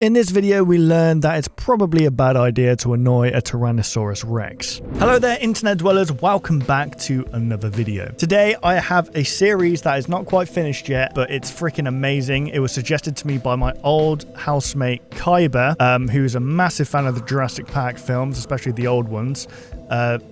In this video, we learned that it's probably a bad idea to annoy a Tyrannosaurus Rex. Hello there, internet dwellers. Welcome back to another video. Today, I have a series that is not quite finished yet, but it's freaking amazing. It was suggested to me by my old housemate, Kyber, who's a massive fan of the Jurassic Park films, especially the old ones.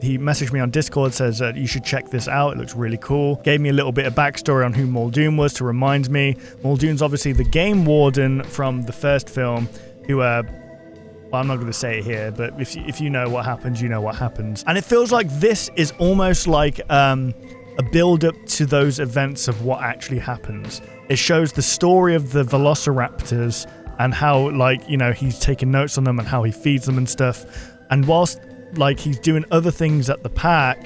He messaged me on Discord, says that you should check this out. It looks really cool. Gave me a little bit of backstory on who Muldoon was to remind me. Muldoon's obviously the game warden from the first film, who, well, I'm not going to say it here, but if you know what happens, you know what happens. And it feels like this is almost like a build-up to those events of what actually happens. It shows the story of the velociraptors and how, like, you know, he's taking notes on them and how he feeds them and stuff. And whilst like he's doing other things at the park,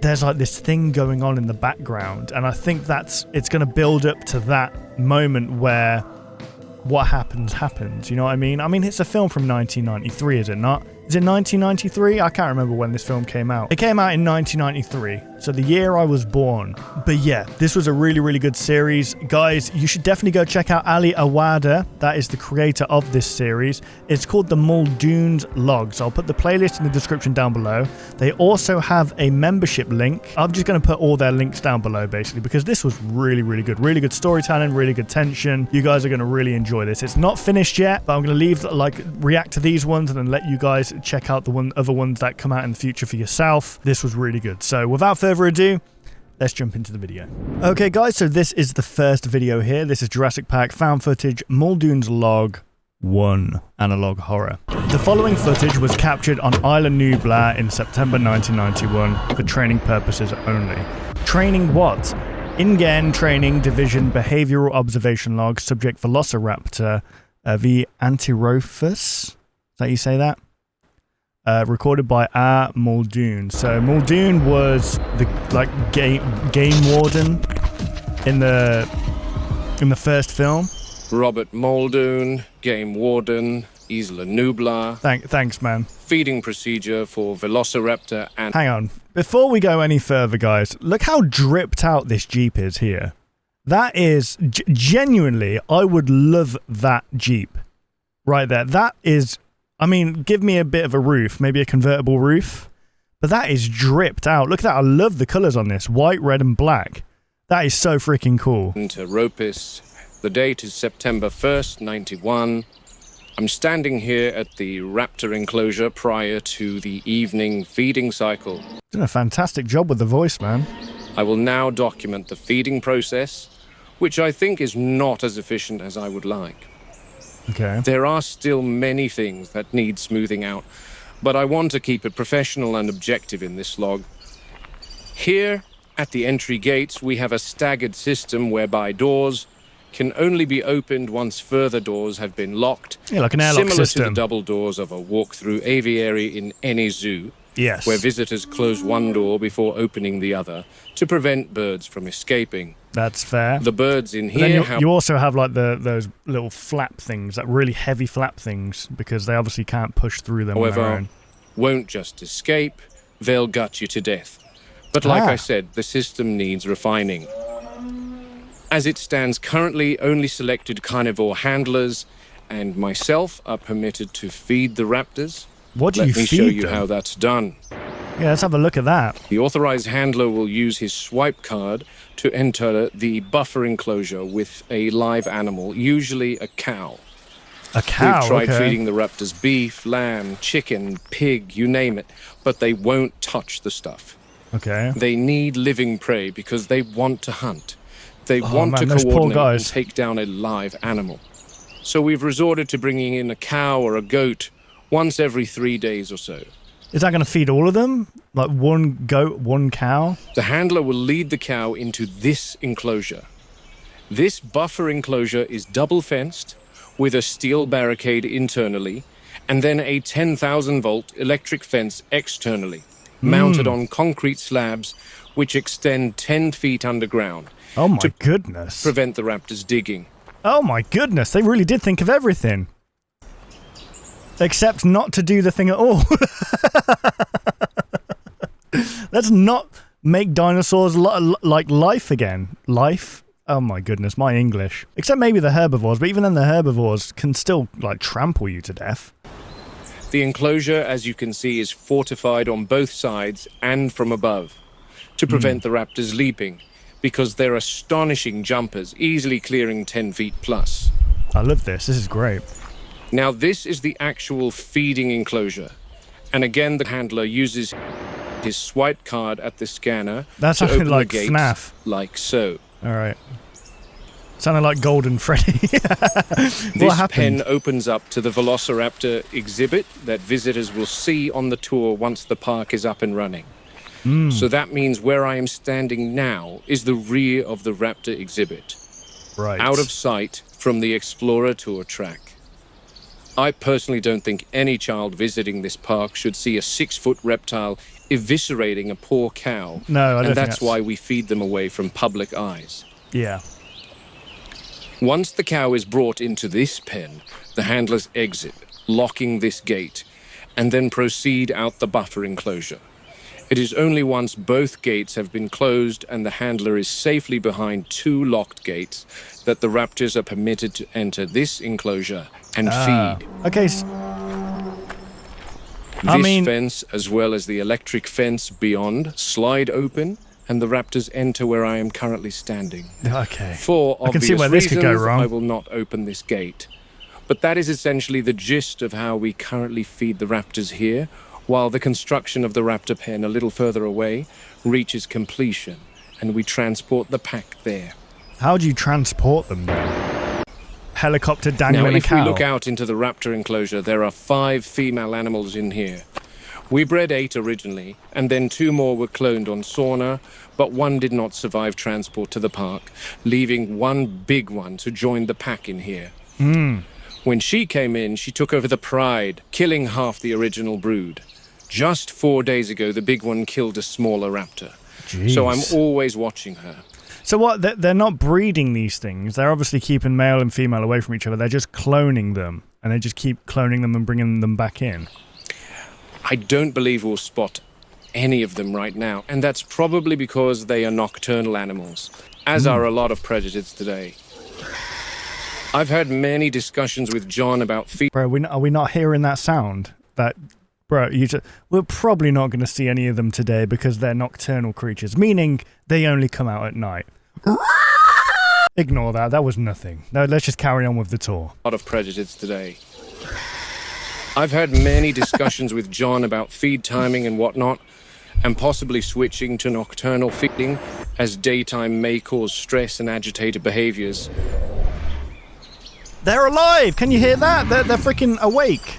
there's like this thing going on in the background, and I think it's going to build up to that moment where what happens, you know what I mean? I mean, it's a film from 1993, is it not? Is it 1993? I can't remember when this film came out. It came out in 1993, so the year I was born. But yeah, this was a really, really good series. Guys, you should definitely go check out Ali Awada. That is the creator of this series. It's called the Muldoon's Logs. I'll put the playlist in the description down below. They also have a membership link. I'm just going to put all their links down below, basically, because this was really, really good. Really good storytelling, really good tension. You guys are going to really enjoy this. It's not finished yet, but I'm going to leave, react to these ones and then let you guys check out the other ones that come out in the future for yourself. This was really good. So without further ado, let's jump into the video. Okay guys, so this is the first video here. This is Jurassic Park found footage, Muldoon's Log 1, Analog Horror. The following footage was captured on Isla Nublar in September 1991 for training purposes only. Training what? In-game training division behavioral observation log, subject Velociraptor v. Ankylosaur. Is that you say that? Recorded by Muldoon. So Muldoon was the game warden in the first film. Robert Muldoon, game warden, Isla Nublar. Thanks, man. Feeding procedure for Velociraptor and... Hang on. Before we go any further, guys, look how dripped out this Jeep is here. That is... genuinely, I would love that Jeep. Right there. That is... I mean, give me a bit of a roof, maybe a convertible roof, but that is dripped out. Look at that. I love the colors on this. White, red, and black. That is so freaking cool. To Ropis. The date is September 1st, 91. I'm standing here at the raptor enclosure prior to the evening feeding cycle. Done a fantastic job with the voice, man. I will now document the feeding process, which I think is not as efficient as I would like. Okay. There are still many things that need smoothing out, but I want to keep it professional and objective in this log. Here, at the entry gates, we have a staggered system whereby doors can only be opened once further doors have been locked. Yeah, like an airlock similar system. to the double doors of a walk-through aviary in any zoo. Yes. Where visitors close one door before opening the other to prevent birds from escaping. That's fair. The birds in But here... then you also have like those little flap things, that really heavy flap things, because they obviously can't push through them on their however, own. won't just escape, they'll gut you to death. But like I said, the system needs refining. As it stands currently, only selected carnivore handlers and myself are permitted to feed the raptors. What do you feed them? Let me show you how that's done. Yeah, let's have a look at that. The authorized handler will use his swipe card to enter the buffer enclosure with a live animal, usually a cow. A cow, We've tried okay. feeding the raptors beef, lamb, chicken, pig, you name it, but they won't touch the stuff. Okay. They need living prey because they want to hunt. They want to those poor coordinate guys. and take down a live animal. So we've resorted to bringing in a cow or a goat once every 3 days or so. Is that going to feed all of them? Like one goat, one cow? The handler will lead the cow into this enclosure. This buffer enclosure is double fenced with a steel barricade internally and then a 10,000 volt electric fence externally, mounted on concrete slabs which extend 10 feet underground. Oh my goodness. Prevent the raptors digging. Oh my goodness, they really did think of everything. Except not to do the thing at all. Let's not make dinosaurs like life again. Life? Oh my goodness, my English. Except maybe the herbivores, but even then the herbivores can still, like, trample you to death. The enclosure, as you can see, is fortified on both sides and from above to prevent the raptors leaping, because they're astonishing jumpers, easily clearing 10 feet plus. I love this. This is great. Now, this is the actual feeding enclosure. And again, the handler uses his swipe card at the scanner That to sounded open like the gates FNAF. like so. All right. Sounded like Golden Freddy. This What happened? pen opens up to the Velociraptor exhibit that visitors will see on the tour once the park is up and running. So that means where I am standing now is the rear of the Raptor exhibit, Right. out of sight from the Explorer Tour track. I personally don't think any child visiting this park should see a 6-foot reptile eviscerating a poor cow. No, I don't and think that's why we feed them away from public eyes. Yeah. Once the cow is brought into this pen, the handlers exit, locking this gate, and then proceed out the buffer enclosure. It is only once both gates have been closed and the handler is safely behind 2 locked gates that the raptors are permitted to enter this enclosure and feed. Okay. This fence, as well as the electric fence beyond, slide open, and the raptors enter where I am currently standing. Okay. For I can obvious see where this could go reasons, wrong. I will not open this gate. But that is essentially the gist of how we currently feed the raptors here, while the construction of the raptor pen a little further away reaches completion, and we transport the pack there. How do you transport them then? Helicopter Now, dangling a if cow? we look out into the raptor enclosure, there are 5 female animals in here. We bred 8 originally, and then 2 more were cloned on Sauna, but 1 did not survive transport to the park, leaving 1 big one to join the pack in here. When she came in, she took over the pride, killing half the original brood. Just 4 days ago, the big one killed a smaller raptor. Jeez. So I'm always watching her. So what? They're not breeding these things. They're obviously keeping male and female away from each other. They're just cloning them, and they just keep cloning them and bringing them back in. I don't believe we'll spot any of them right now, and that's probably because they are nocturnal animals, as are a lot of predators today. I've had many discussions with John about Bro, are we not hearing that sound? Bro, we're probably not going to see any of them today because they're nocturnal creatures, meaning they only come out at night. Ignore that. That was nothing. No, let's just carry on with the tour. a lot of predators today. I've had many discussions with John about feed timing and whatnot, and possibly switching to nocturnal feeding, as daytime may cause stress and agitated behaviors. They're alive! Can you hear that? They're freaking awake.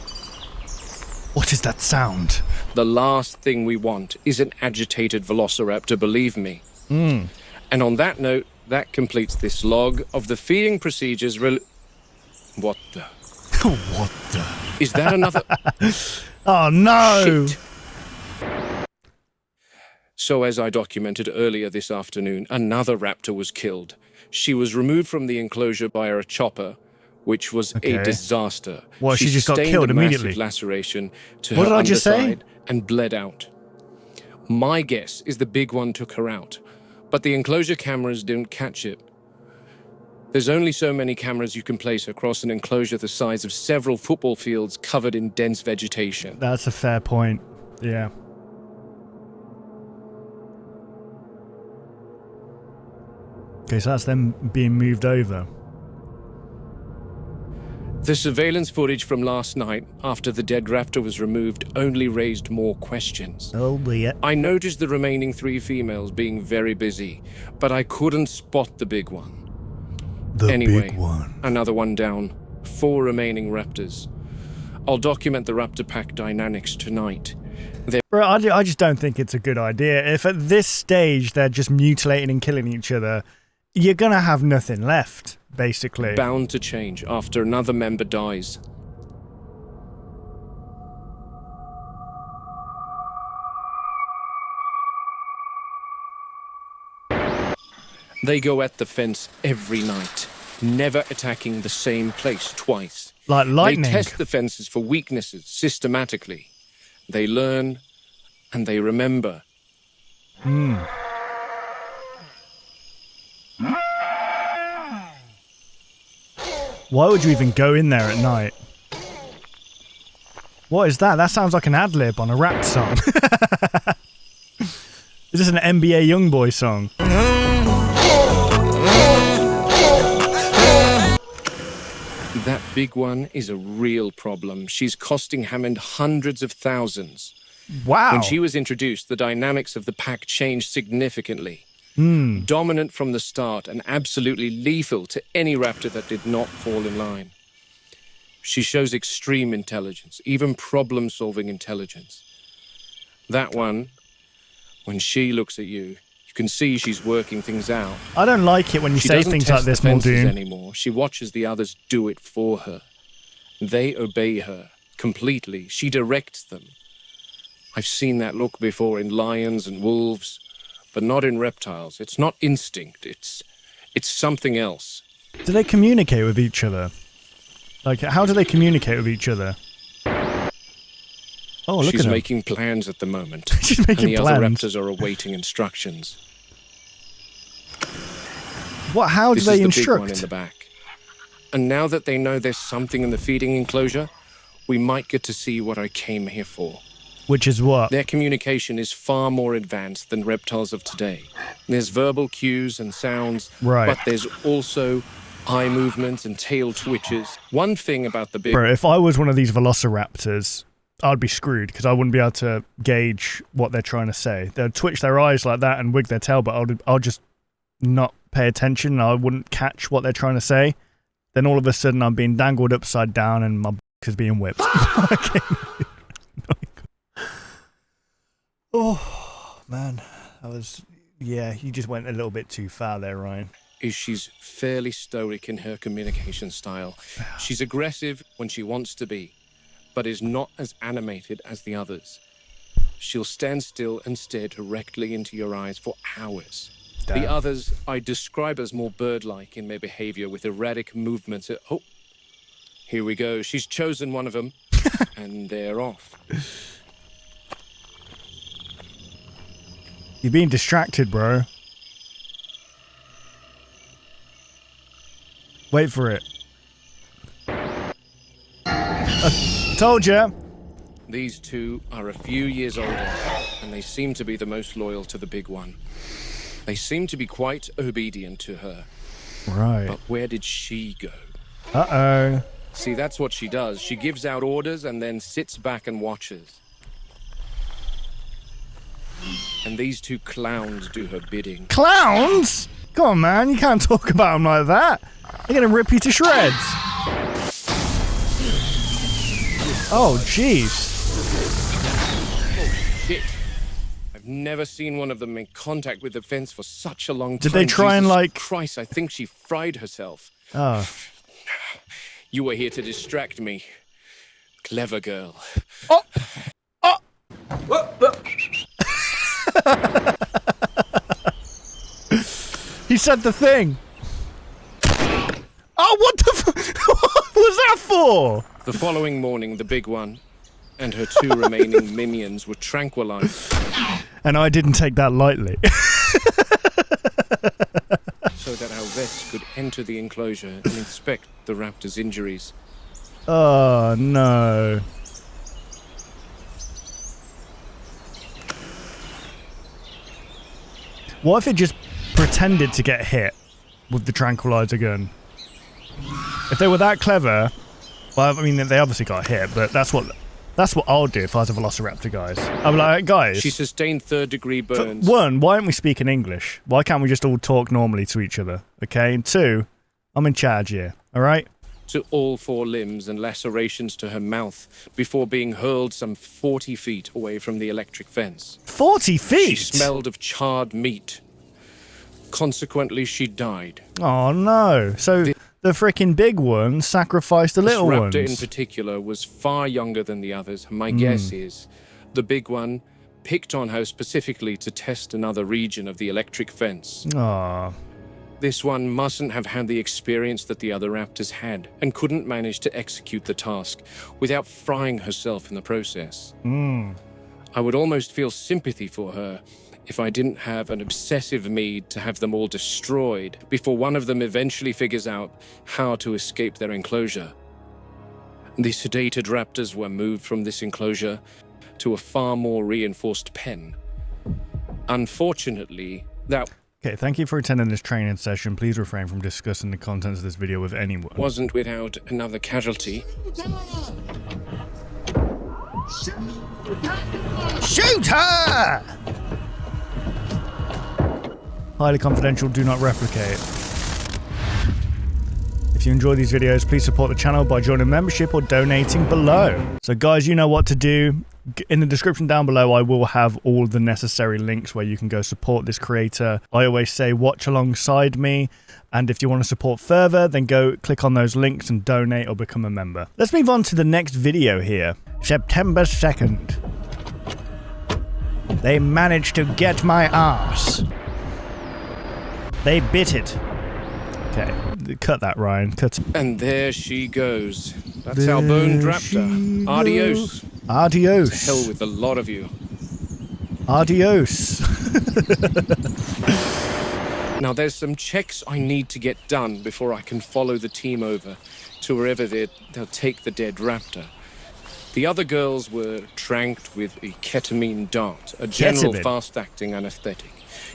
What is that sound? The last thing we want is an agitated velociraptor, believe me. And on that note, that completes this log of the feeding procedures. What the? What the? Is that another? Oh no! Shit. So as I documented earlier this afternoon, another raptor was killed. She was removed from the enclosure by a chopper, which was a disaster. Well, she just got sustained killed a massive immediately. laceration to What her did I just say? underside and bled out. My guess is the big one took her out, but the enclosure cameras didn't catch it. There's only so many cameras you can place across an enclosure the size of several football fields covered in dense vegetation. That's a fair point. Yeah. Okay, so that's them being moved over. The surveillance footage from last night, after the dead raptor was removed, only raised more questions. Oh dear. I noticed the remaining 3 females being very busy, but I couldn't spot the big one. Anyway, big one. Another one down. 4 remaining raptors. I'll document the raptor pack dynamics tonight. Bro, I just don't think it's a good idea. If at this stage they're just mutilating and killing each other, you're gonna have nothing left, basically. Bound to change after another member dies. They go at the fence every night, never attacking the same place twice. Like lightning. They test the fences for weaknesses systematically. They learn and they remember. Why would you even go in there at night? What is that? That sounds like an ad-lib on a rap song. Is this an NBA Youngboy song? That big one is a real problem. She's costing Hammond hundreds of thousands. Wow. When she was introduced, the dynamics of the pack changed significantly. Dominant from the start and absolutely lethal to any raptor that did not fall in line. She shows extreme intelligence, even problem-solving intelligence. That one, when she looks at you, you can see she's working things out. I don't like it when you say things like this, Muldoon. Anymore. She watches the others do it for her. They obey her completely. She directs them. I've seen that look before in lions and wolves, but not in reptiles. It's not instinct. It's something else. Do they communicate with each other? Like, how do they communicate with each other? Oh, look at her. She's making plans at the moment. She's making and the plans. other raptors are awaiting instructions. What? How do This they is the instruct? big one in the back. And now that they know there's something in the feeding enclosure, we might get to see what I came here for. Which is what? Their communication is far more advanced than reptiles of today. There's verbal cues and sounds, Right. but there's also eye movements and tail twitches. One thing about the big... Bro, if I was one of these velociraptors, I'd be screwed because I wouldn't be able to gauge what they're trying to say. They'd twitch their eyes like that and wig their tail, but I'll just not pay attention. I wouldn't catch what they're trying to say. Then all of a sudden I'm being dangled upside down and my is being whipped. Okay. Oh, man. That was... Yeah, you just went a little bit too far there, Ryan. is she's fairly stoic in her communication style. She's aggressive when she wants to be, but is not as animated as the others. She'll stand still and stare directly into your eyes for hours. Damn. The others I describe as more bird-like in their behavior with erratic movements. Oh, here we go. She's chosen one of them, and they're off. You're being distracted, bro. Wait for it. I told you. These two are a few years older, and they seem to be the most loyal to the big one. They seem to be quite obedient to her. Right. But where did she go? Uh-oh. See, that's what she does. She gives out orders and then sits back and watches. And these two clowns do her bidding. Clowns? Come on, man. You can't talk about them like that. They're going to rip you to shreds. Oh, jeez. Oh, shit. I've never seen one of them make contact with the fence for such a long time. Did they try and, Jesus like... Christ, I think she fried herself. Oh. You were here to distract me. Clever girl. Oh! Oh! He said the thing. Oh, what the what was that for? The following morning, the big one and her two remaining minions were tranquilized. And I didn't take that lightly. So that our vets could enter the enclosure and inspect the raptor's injuries. Oh, no. What if it just pretended to get hit with the tranquilizer gun? If they were that clever, well, I mean, they obviously got hit, but that's what I'll do if I was a velociraptor, guys. I'm like, guys. She sustained third-degree burns. One, why don't we speak in English? Why can't we just all talk normally to each other? Okay, and two, I'm in charge here. All right. To all four limbs and lacerations to her mouth before being hurled some 40 feet away from the electric fence. 40 feet? She smelled of charred meat. Consequently, she died. Oh, no. So the freaking big one sacrificed the little ones. This raptor in particular was far younger than the others. My guess is the big one picked on her specifically to test another region of the electric fence. Aw. This one mustn't have had the experience that the other raptors had and couldn't manage to execute the task without frying herself in the process. I would almost feel sympathy for her if I didn't have an obsessive need to have them all destroyed before one of them eventually figures out how to escape their enclosure. The sedated raptors were moved from this enclosure to a far more reinforced pen. Unfortunately, that Okay, thank you for attending this training session. Please refrain from discussing the contents of this video with anyone. wasn't without another casualty. Shoot her! Highly confidential, do not replicate. If you enjoy these videos, please support the channel by joining membership or donating below. So guys, you know what to do. In the description down below, I will have all the necessary links where you can go support this creator. I always say watch alongside me, and if you want to support further, then go click on those links and donate or become a member. Let's move on to the next video here. September 2nd. They managed to get my ass. They bit it. Okay, cut that, Ryan. Cut it. And there she goes. That's our boned raptor. Adios. Adios. To hell with a lot of you. Adios. Now there's some checks I need to get done before I can follow the team over to wherever they'll take the dead raptor. The other girls were tranked with a ketamine dart, a general fast-acting anesthetic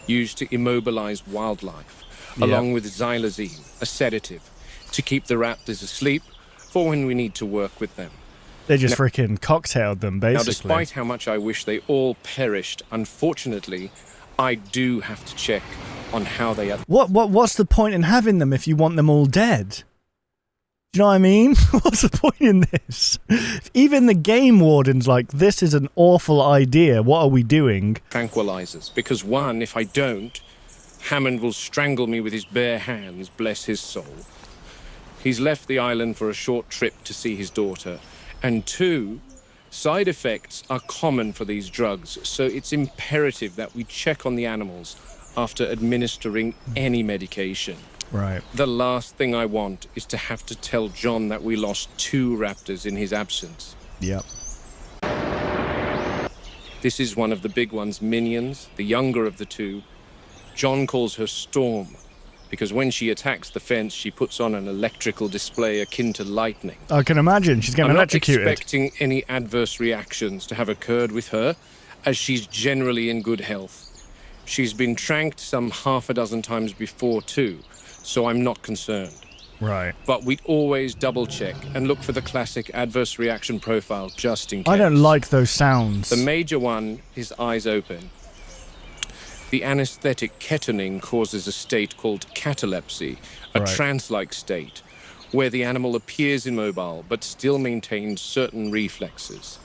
used to immobilize wildlife, along with xylazine, a sedative, to keep the raptors asleep for when we need to work with them. They just freaking cocktailed them, basically. Now, despite how much I wish they all perished, unfortunately, I do have to check on how they are. What's the point in having them if you want them all dead? Do you know what I mean? What's the point in this? Even the game warden's like, this is an awful idea. What are we doing? Tranquilizers, because one, if I don't, Hammond will strangle me with his bare hands, bless his soul. He's left the island for a short trip to see his daughter. And two, side effects are common for these drugs, so it's imperative that we check on the animals after administering any medication. Right. The last thing I want is to have to tell John that we lost 2 raptors in his absence. Yep. This is one of the big ones, Minions, the younger of the 2. John calls her Storm, because when she attacks the fence, she puts on an electrical display akin to lightning. I can imagine. She's getting electrocuted. I'm not expecting any adverse reactions to have occurred with her, as she's generally in good health. She's been tranked some half a dozen times before, too, so I'm not concerned. Right. But we'd always double-check and look for the classic adverse reaction profile just in case. I don't like those sounds. The major one is eyes open. The anesthetic ketamine causes a state called catalepsy, a trance-like state, where the animal appears immobile but still maintains certain reflexes.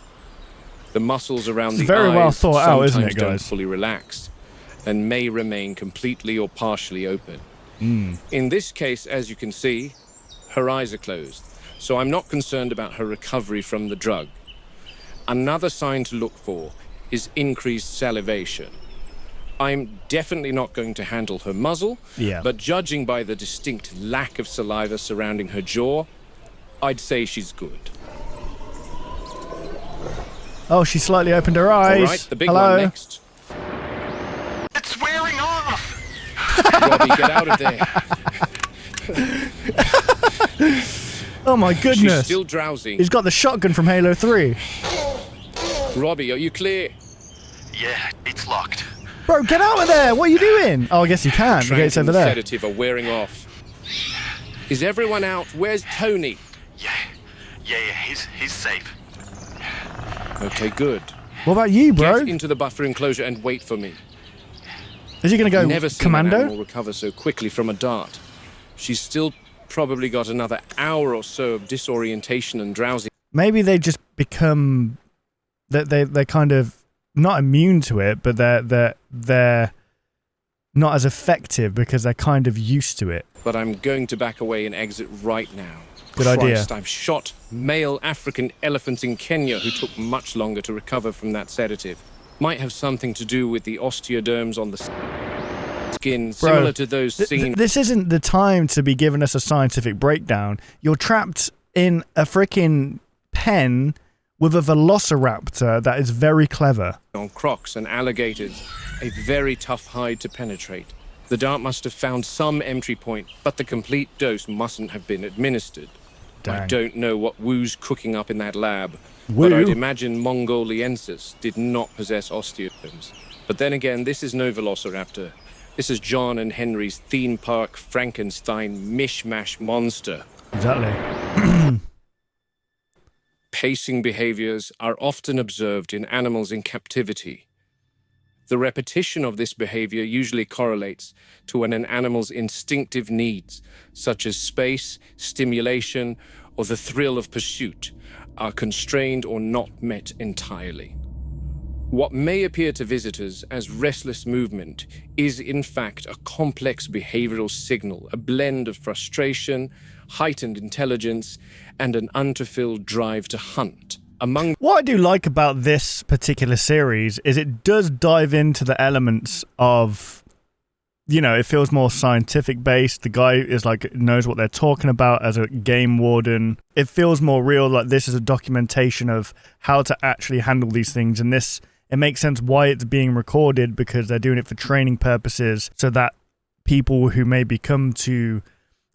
The muscles around the very eyes well thought out, isn't sometimes it, don't guys? fully relax and may remain completely or partially open. In this case, as you can see, her eyes are closed, so I'm not concerned about her recovery from the drug. Another sign to look for is increased salivation. I'm definitely not going to handle her muzzle, but judging by the distinct lack of saliva surrounding her jaw, I'd say she's good. Oh, she slightly opened her eyes. All right, the big one next. It's wearing off! Robbie, get out of there. Oh my goodness. She's still drowsy. He's got the shotgun from Halo 3. Robbie, are you clear? Yeah, it's locked. Bro, get out of there! What are you doing? Oh, I guess you can. The gate's over there. Sedative are wearing off. Is everyone out? Where's Tony? Yeah, he's safe. Okay, good. What about you, bro? Get into the buffer enclosure and wait for me. Is he going to go Never seen commando? an animal recover so quickly from a dart. She's still probably got another hour or so of disorientation and drowsy. Maybe they just become... They're kind of not immune to it, but they're not as effective because they're kind of used to it. But I'm going to back away and exit right now. Good idea. Christ, I've shot male African elephants in Kenya who took much longer to recover from that sedative. Might have something to do with the osteoderms on the skin, similar to those seen... This isn't the time to be giving us a scientific breakdown. You're trapped in a freaking pen with a velociraptor that is very clever. On crocs and alligators, a very tough hide to penetrate. The dart must have found some entry point, but the complete dose mustn't have been administered. Dang. I don't know what Wu's cooking up in that lab, Wu? but I'd imagine Mongoliensis did not possess osteoderms. But then again, this is no velociraptor. This is John and Henry's theme park Frankenstein mishmash monster. Exactly. Pacing behaviors are often observed in animals in captivity. The repetition of this behavior usually correlates to when an animal's instinctive needs, such as space, stimulation, or the thrill of pursuit, are constrained or not met entirely. What may appear to visitors as restless movement is in fact a complex behavioral signal, a blend of frustration, heightened intelligence, and an unfulfilled drive to hunt. What I do like about this particular series is it does dive into the elements of, it feels more scientific based. The guy is knows what they're talking about as a game warden. It feels more real, like this is a documentation of how to actually handle these things. And it makes sense why it's being recorded, because they're doing it for training purposes so that people who maybe come to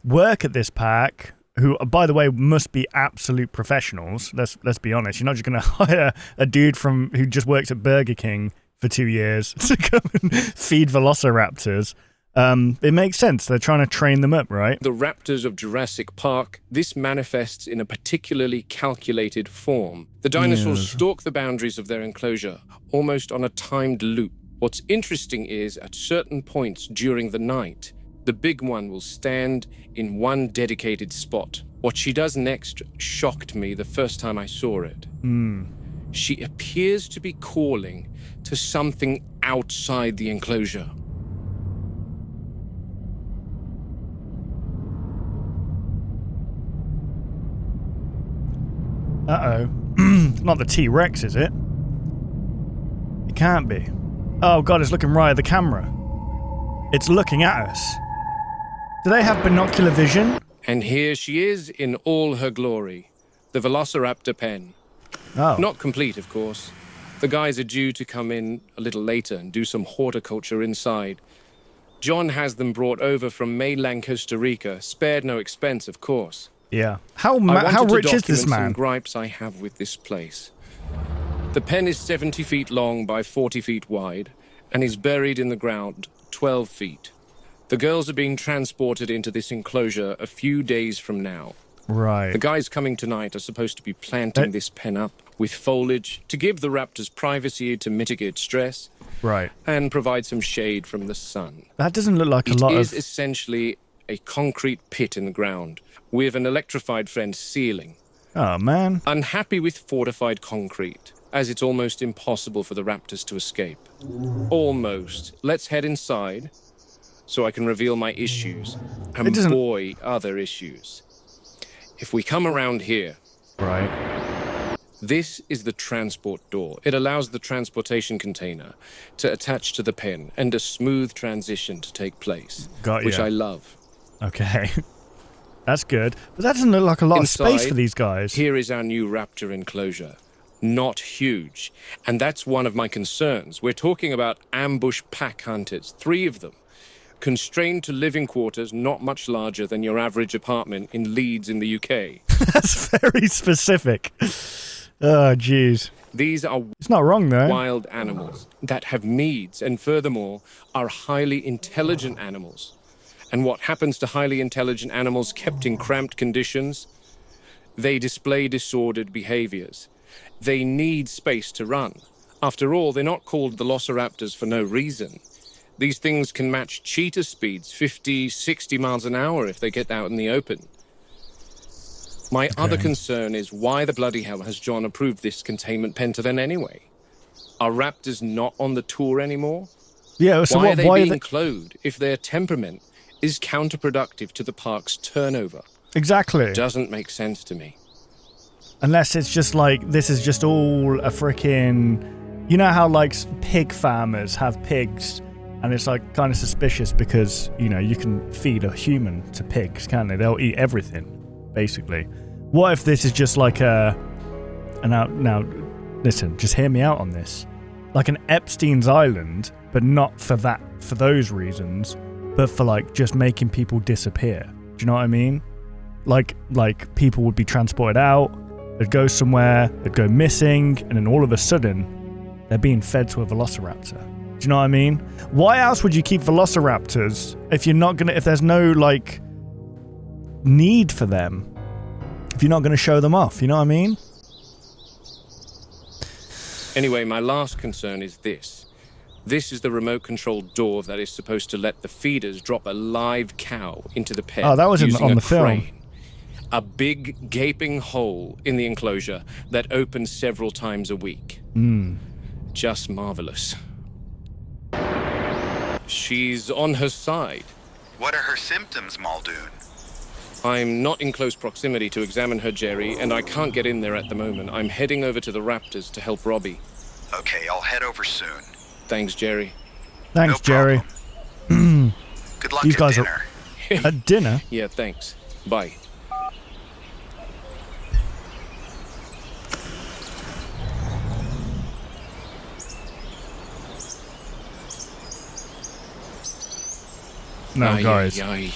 work at this park, who, by the way, must be absolute professionals. Let's be honest. You're not just going to hire a dude who just works at Burger King for 2 years to come and feed velociraptors. It makes sense. They're trying to train them up, right? The raptors of Jurassic Park, this manifests in a particularly calculated form. The dinosaurs stalk the boundaries of their enclosure, almost on a timed loop. What's interesting is, at certain points during the night, the big one will stand in one dedicated spot. What she does next shocked me the first time I saw it. She appears to be calling to something outside the enclosure. Uh-oh. Not the T-Rex, is it? It can't be. Oh god, it's looking right at the camera. It's looking at us. Do they have binocular vision? And here she is in all her glory, the Velociraptor pen. Oh. Not complete, of course. The guys are due to come in a little later and do some horticulture inside. John has them brought over from mainland Costa Rica, spared no expense, of course. Yeah. How rich is this man? Some gripes I have with this place. The pen is 70 feet long by 40 feet wide, and is buried in the ground 12 feet. The girls are being transported into this enclosure a few days from now. Right. The guys coming tonight are supposed to be planting this pen up with foliage to give the raptors privacy to mitigate stress. Right. And provide some shade from the sun. That doesn't look like a lot of... It is essentially a concrete pit in the ground with an electrified fence ceiling. Oh, man. Unhappy with fortified concrete, as it's almost impossible for the raptors to escape. Almost. Let's head inside so I can reveal my issues. And boy, are there issues. If we come around here... Right. This is the transport door. It allows the transportation container to attach to the pen and a smooth transition to take place. Got you. Which I love. Okay. That's good. But that doesn't look like a lot of space for these guys. Here is our new raptor enclosure. Not huge. And that's one of my concerns. We're talking about ambush pack hunters, 3 of them. Constrained to living quarters not much larger than your average apartment in Leeds in the UK. That's very specific. Oh, jeez. These are it's not wrong, though. Wild animals that have needs and furthermore are highly intelligent animals. And what happens to highly intelligent animals kept in cramped conditions? They display disordered behaviors. They need space to run. After all, they're not called velociraptors for no reason. These things can match cheetah speeds, 50, 60 miles an hour if they get out in the open. My other concern is why the bloody hell has John approved this containment pen to them anyway? Are raptors not on the tour anymore? Yeah, so why are they being cloned if their temperament is counterproductive to the park's turnover? Exactly. Doesn't make sense to me. Unless it's just like, this is just all a freaking... You know how, like, pig farmers have pigs, and it's, like, kind of suspicious because, you know, you can feed a human to pigs, can't they? They'll eat everything, basically. What if this is just like an And now, listen, just hear me out on this. Like an Epstein's Island, but not for those reasons, but for like just making people disappear. Do you know what I mean? Like people would be transported out, they'd go somewhere, they'd go missing, and then all of a sudden, they're being fed to a velociraptor. Do you know what I mean? Why else would you keep velociraptors if there's no like need for them? If you're not gonna show them off, you know what I mean? Anyway, my last concern is this. This is the remote-controlled door that is supposed to let the feeders drop a live cow into the pen. Oh, that was on the film. A big, gaping hole in the enclosure that opens several times a week. Just marvelous. She's on her side. What are her symptoms, Muldoon? I'm not in close proximity to examine her, Jerry, and I can't get in there at the moment. I'm heading over to the Raptors to help Robbie. Okay, I'll head over soon. Thanks, Jerry. Thanks, No Jerry. Good luck These at guys dinner. are at dinner. Yeah, thanks. Bye. No, Aye, guys, aye,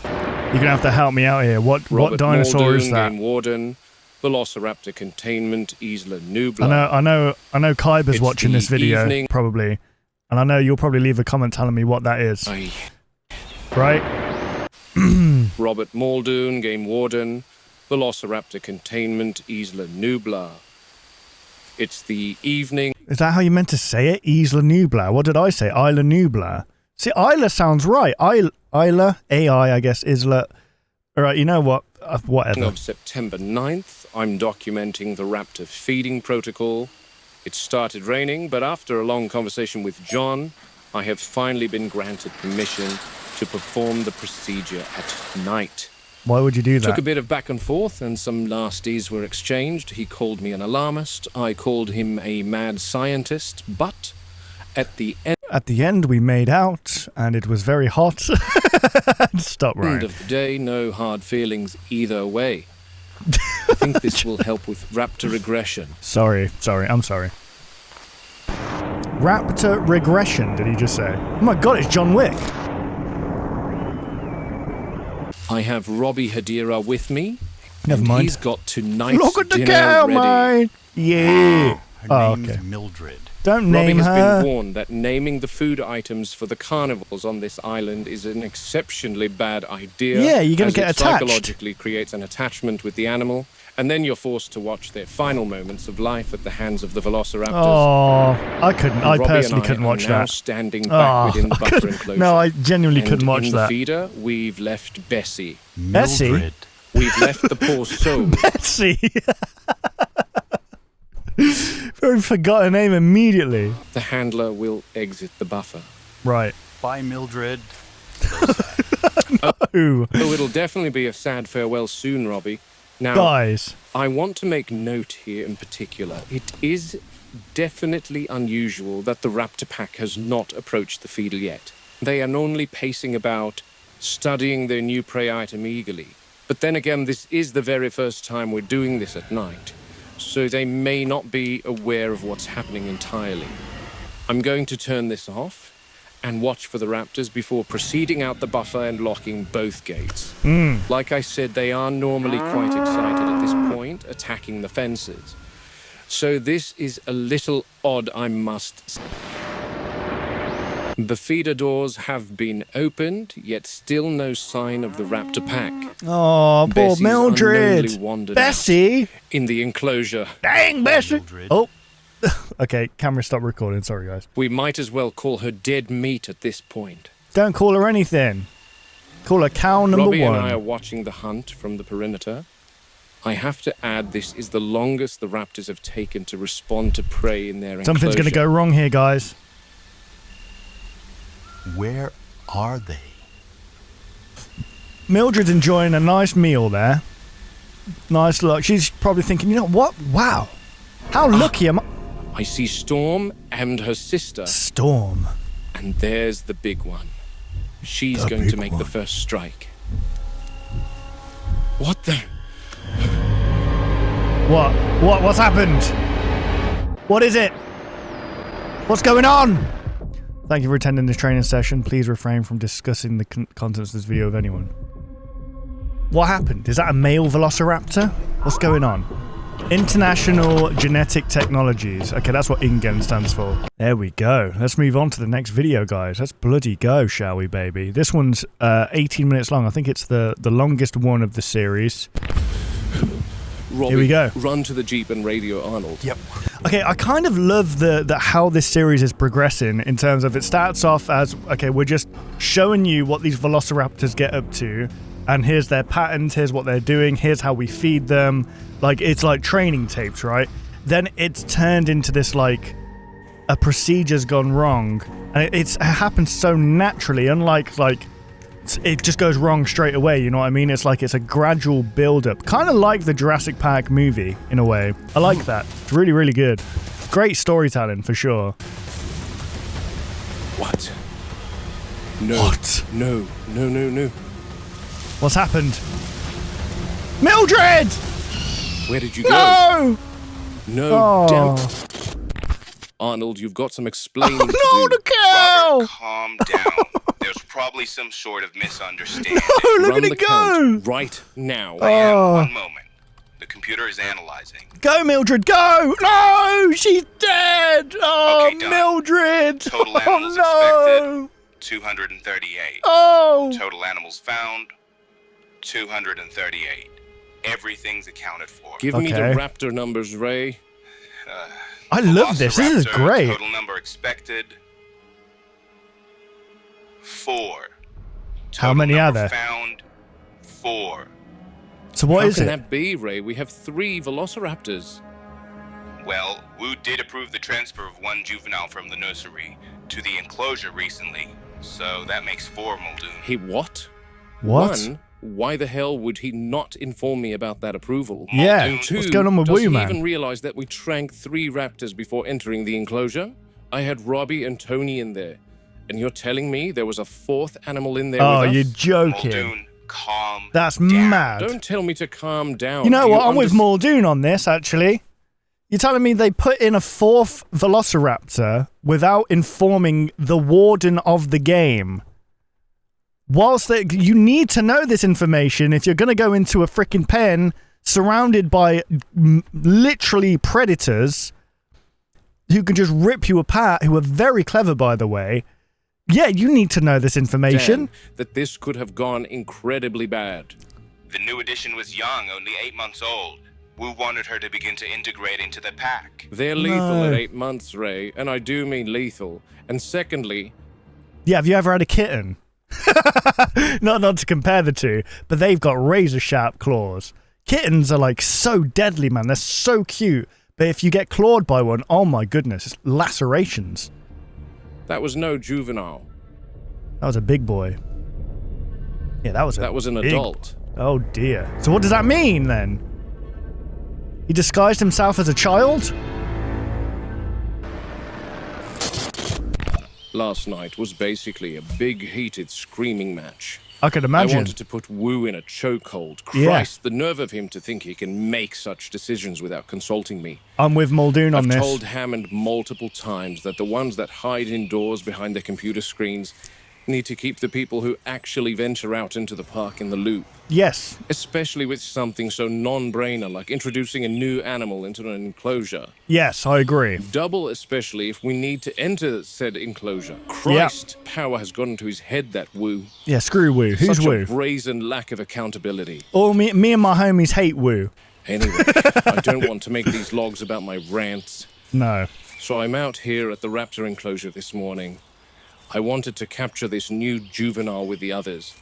you're gonna have to help me out here. What dinosaur Muldoon, is that? Game Warden, Velociraptor Containment, Isla Nubla. I know Kyber's It's watching the this video, evening. probably. And I know you'll probably leave a comment telling me what that is. Aye. Right? Robert Muldoon, Game Warden, Velociraptor Containment, Isla Nubla. It's the evening. Is that how you meant to say it? Isla Nubla. What did I say? Isla Nubla. See, Isla sounds right. Isla, AI, I guess, Isla. All right, you know what? Whatever. Of September 9th, I'm documenting the raptor feeding protocol. It started raining, but after a long conversation with John, I have finally been granted permission to perform the procedure at night. Why would you do that? Took a bit of back and forth, and some nasties were exchanged. He called me an alarmist. I called him a mad scientist. But at the end, we made out, and it was very hot. Stop, Ryan. end of the day, no hard feelings either way. I think this will help with raptor regression. Sorry, I'm sorry. Raptor regression, did he just say? Oh my god, it's John Wick. I have Robbie Hadira with me. Never mind. He's got tonight's Look at the dinner cow, ready. mate. Yeah. Her name's okay. Mildred. Don't Robbie name has her. been warned that naming the food items for the carnivores on this island is an exceptionally bad idea. Yeah, you're gonna as get it attached. Psychologically creates an attachment with the animal, and then you're forced to watch their final moments of life at the hands of the velociraptors. Oh, I couldn't. I Robbie personally and couldn't are watch now that. standing back within the I buffer couldn't- enclosure. No, I genuinely couldn't watch in that. the feeder, we've left Bessie. Bessie? Mildred. We've left the poor soul. Betsy. Very forgot her name immediately. The handler will exit the buffer. Right. Bye, Mildred. Ooh. Oh, it'll definitely be a sad farewell soon, Robbie. Now, Guys. I want to make note here in particular. It is definitely unusual that the raptor pack has not approached the feeder yet. They are only pacing about, studying their new prey item eagerly. But then again, this is the very first time we're doing this at night, so they may not be aware of what's happening entirely. I'm going to turn this off and watch for the raptors before proceeding out the buffer and locking both gates. Like I said, they are normally quite excited at this point, attacking the fences. So this is a little odd, I must say. The feeder doors have been opened, yet still no sign of the raptor pack. Oh, poor Bessie's unknowingly Mildred. wandered Bessie. out in the enclosure. Dang, Bessie. Mildred. Oh. Okay, camera stop recording. Sorry, guys. We might as well call her dead meat at this point. Don't call her anything. Call her cow number Robbie one. and I are watching the hunt from the perimeter. I have to add, this is the longest the raptors have taken to respond to prey in their enclosure. Something's going to go wrong here, guys. Where are they? Mildred's enjoying a nice meal there. Nice look. She's probably thinking, you know what? Wow. How lucky am I? I see Storm and her sister, Storm. and there's the big one. She's The going to big make one. the first strike. What the? What? What's happened? What is it? What's going on? Thank you for attending this training session. Please refrain from discussing the contents of this video with anyone. What happened? Is that a male velociraptor? What's going on? International Genetic Technologies. Okay, that's what INGEN stands for. There we go. Let's move on to the next video, guys. Let's bloody go, shall we, baby? This one's 18 minutes long. I think it's the longest one of the series. Robbie, here we go. Run to the Jeep and radio Arnold. Yep. Okay, I kind of love the how this series is progressing in terms of it starts off as, okay, we're just showing you what these velociraptors get up to, and here's their patterns, here's what they're doing, here's how we feed them. Like, it's like training tapes, right? Then it's turned into this, like, a procedure's gone wrong. And it happens so naturally, unlike, like, it just goes wrong straight away, you know what I mean? It's like it's a gradual build-up. Kind of like the Jurassic Park movie, in a way. I like that. It's really, really good. Great storytelling, for sure. What? No. What? No. What's happened? Mildred! Where did you go? No! No, Oh. damn. Arnold, you've got some explaining to No, do. the cow! Robert, calm down. There's probably some sort of misunderstanding. Oh, look Run at the it go! count right now. I am. Oh. One moment. The computer is analyzing. Go, Mildred, go! No! She's dead! Oh, Okay, done. Mildred! Total animals Oh, no! 238. Oh! Total animals found, 238. Everything's accounted for. Give me the Okay. raptor numbers, Ray. I love this. This is Velociraptor, great. Total number expected, 4. How Total many are number there? Found, 4. So what How is can it? that be, Ray? We have 3 velociraptors. Well, Wu did approve the transfer of 1 juvenile from the nursery to the enclosure recently, so that makes 4, Muldoon. He what? What? 1, why the hell would he not inform me about that approval? Yeah, And 2, what's going on with does Woo, he man? even realize that we tranked 3 raptors before entering the enclosure? I had Robbie and Tony in there. And you're telling me there was a 4th animal in there Oh, with us? you're joking. Muldoon, calm That's down. mad. Don't tell me to calm down. You know Do what? I'm with understand- Muldoon on this, actually. You're telling me they put in a 4th velociraptor without informing the warden of the game. You need to know this information if you're going to go into a freaking pen surrounded by literally predators who can just rip you apart, who are very clever, by the way. Yeah, you need to know this information. Dan, that this could have gone incredibly bad. The new addition was young, only 8 months old. Wu wanted her to begin to integrate into the pack. They're lethal No. at 8 months, Ray, and I do mean lethal. And secondly, Yeah, have you ever had a kitten? not to compare the two, but they've got razor sharp claws. Kittens are like so deadly, man. They're so cute. But if you get clawed by one, oh my goodness, it's lacerations. that was no juvenile. That was a big boy. Yeah, that was That was an big- adult. Oh dear. So what does that mean then? He disguised himself as a child? Last night was basically a big, heated, screaming match. I could I imagine. wanted to put Wu in a chokehold. Yeah. Christ, the nerve of him to think he can make such decisions without consulting me. I'm with Muldoon on I've this. told Hammond multiple times that the ones that hide indoors behind their computer screens need to keep the people who actually venture out into the park in the loop. Yes. Especially with something so non-brainer like introducing a new animal into an enclosure. Yes, I agree. Double especially if we need to enter said enclosure. Christ, power has gotten to his head, that Wu. Yeah, screw Woo. Who's Such Woo? a brazen lack of accountability. Oh, me and my homies hate Woo. Anyway, I don't want to make these logs about my rants. No. So I'm out here at the raptor enclosure this morning. I wanted to capture this new juvenile with the others.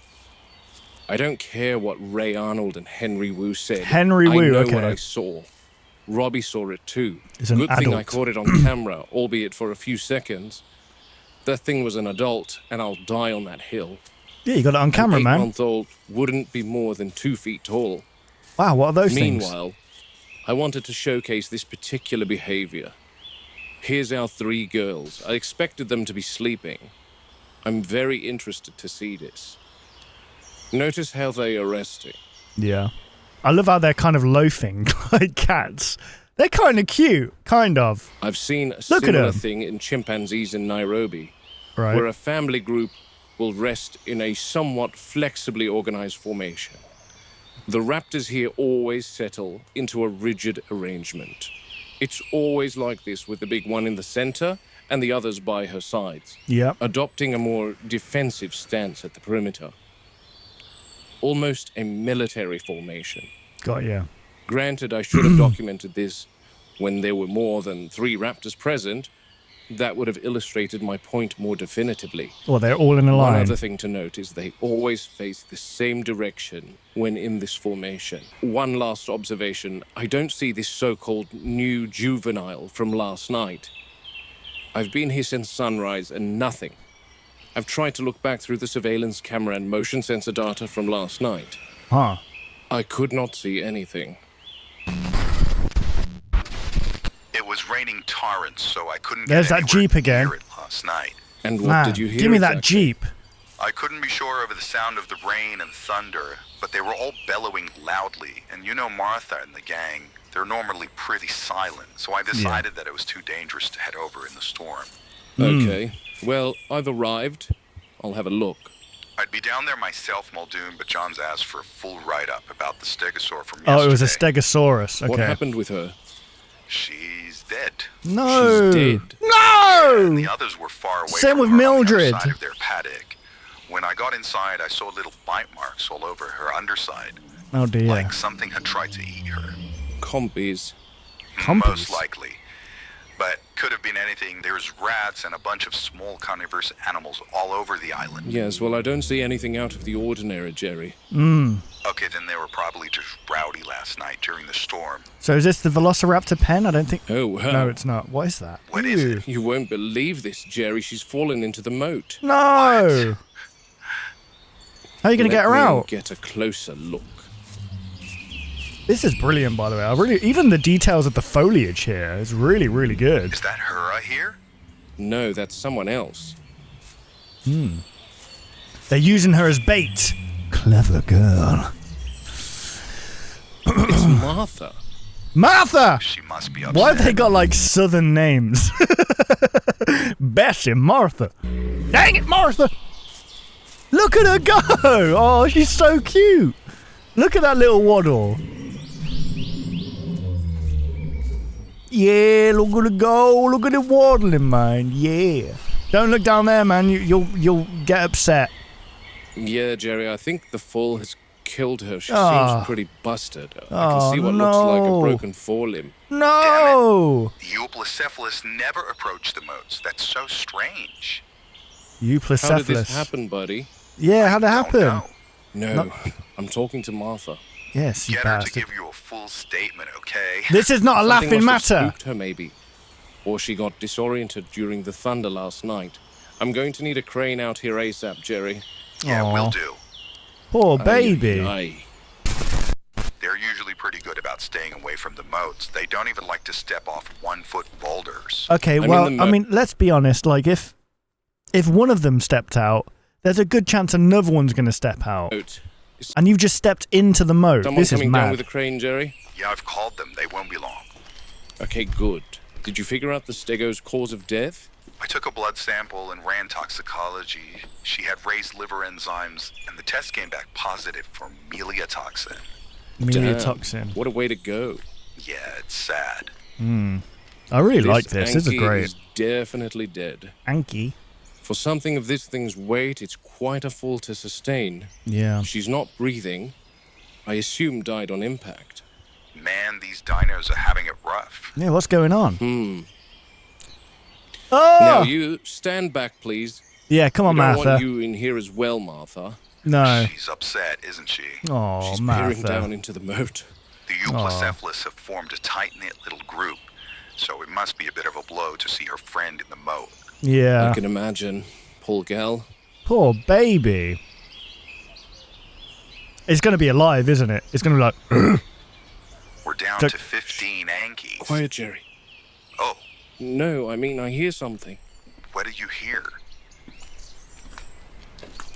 I don't care what Ray Arnold and Henry Wu said. Henry Wu, I know okay. what I saw. Robbie saw it too. He's an Good thing I adult. caught it on camera, albeit for a few seconds. That thing was an adult, and I'll die on that hill. Yeah, you got it on camera, An man. 8-month-old wouldn't be more than 2 feet tall. Wow, what are those things? Meanwhile, I wanted to showcase this particular behavior. Here's our 3 girls. I expected them to be sleeping. I'm very interested to see this. Notice how they are resting. Yeah. I love how they're kind of loafing like cats. They're kind of cute, kind of. I've seen a Look at similar 'em. thing in chimpanzees in Nairobi, Right. where a family group will rest in a somewhat flexibly organized formation. The raptors here always settle into a rigid arrangement. It's always like this, with the big one in the center and the others by her sides, Yep. adopting a more defensive stance at the perimeter. Almost a military formation. Got you. Granted, I should have documented this when there were more than 3 raptors present. That would have illustrated my point more definitively. Well, they're all in a One line. other thing to note is they always face the same direction when in this formation. One last observation, I don't see this so-called new juvenile from last night. I've been here since sunrise and nothing. I've tried to look back through the surveillance camera and motion sensor data from last night. Huh. I could not see anything. It was raining torrents, so I couldn't There's get that anywhere Jeep again. near it last night. And what Man, did you hear give me that exactly? Jeep. I couldn't be sure over the sound of the rain and thunder, but they were all bellowing loudly. And you know Martha and the gang, they're normally pretty silent, so I decided that it was too dangerous to head over in the storm. Okay. Well, I've arrived. I'll have a look. I'd be down there myself, Muldoon, but John's asked for a full write-up about the stegosaur from yesterday. Oh, it was a stegosaurus. Okay. What happened with her? She's dead. No. She's dead. No. The others were far away Same from with her on the other Mildred. side of their paddock. When I got inside, I saw little bite marks all over her underside, Oh dear. like something had tried to eat her. Compies. Most likely. But could have been anything. There's rats and a bunch of small carnivorous animals all over the island. Yes, well, I don't see anything out of the ordinary, Jerry. Okay, then they were probably just rowdy last night during the storm. So is this the Velociraptor pen? I don't think. Oh, wow. No, it's not. What is that? What is it? You won't believe this, Jerry. She's fallen into the moat. No. How are you going to get her Let me out? get a closer look. This is brilliant, by the way. I really, even the details of the foliage here is really, really good. Is that her I hear? No, that's someone else. They're using her as bait. Clever girl. It's Martha. Martha! She must be upset. Why have they got like southern names? Bessie, Martha. Dang it, Martha! Look at her go! Oh, she's so cute. Look at that little waddle. Yeah, look at her go. Look at it waddling, man. Yeah. Don't look down there, man. You'll get upset. Yeah, Jerry, I think the fall has killed her. She Ah. seems pretty busted. I can see what no. looks like a broken forelimb. No! The Euoplocephalus never approached the moats. That's so strange. Euoplocephalus. How did this happen, buddy? Yeah, how'd it Don't happen? know. No, I'm talking to Martha. Yes, you Get her to bastard. give you a full statement, okay? This is not a Something laughing must have matter. spooked her, maybe. Or she got disoriented during the thunder last night. I'm going to need a crane out here ASAP, Jerry. Yeah, Aw. will do. Poor baby. Aye. They're usually pretty good about staying away from the moats. They don't even like to step off 1-foot boulders. Okay, I'm in well, the I mean, let's be honest. Like, if one of them stepped out, there's a good chance another one's going to step out. Moat. Is And you've just stepped into the moat. someone This is coming down mad. with a crane, Jerry? Yeah, I've called them. They won't be long. Okay, good. Did you figure out the stego's cause of death? I took a blood sample and ran toxicology. She had raised liver enzymes, and the test came back positive for meliotoxin. Meliotoxin. Damn, what a way to go. Yeah, it's sad. I really like this. This is Anky great. is definitely dead. Anky. For something of this thing's weight, it's quite a fall to sustain. Yeah. She's not breathing. I assume died on impact. Man, these dinos are having it rough. Yeah, what's going on? Now Oh! you stand back, please. Yeah, come on, We don't Martha. want you in here as well, Martha. No. She's upset, isn't she? Oh, She's peering Martha. down into the moat. The Euoplocephalus have formed a tight-knit little group, so it must be a bit of a blow to see her friend in the moat. Yeah. I can imagine. Poor gal. Poor baby. It's going to be alive, isn't it? It's going to be like... We're down Look- to 15 Ankies. Quiet, Jerry. Oh, No, I mean, I hear something. what do you hear?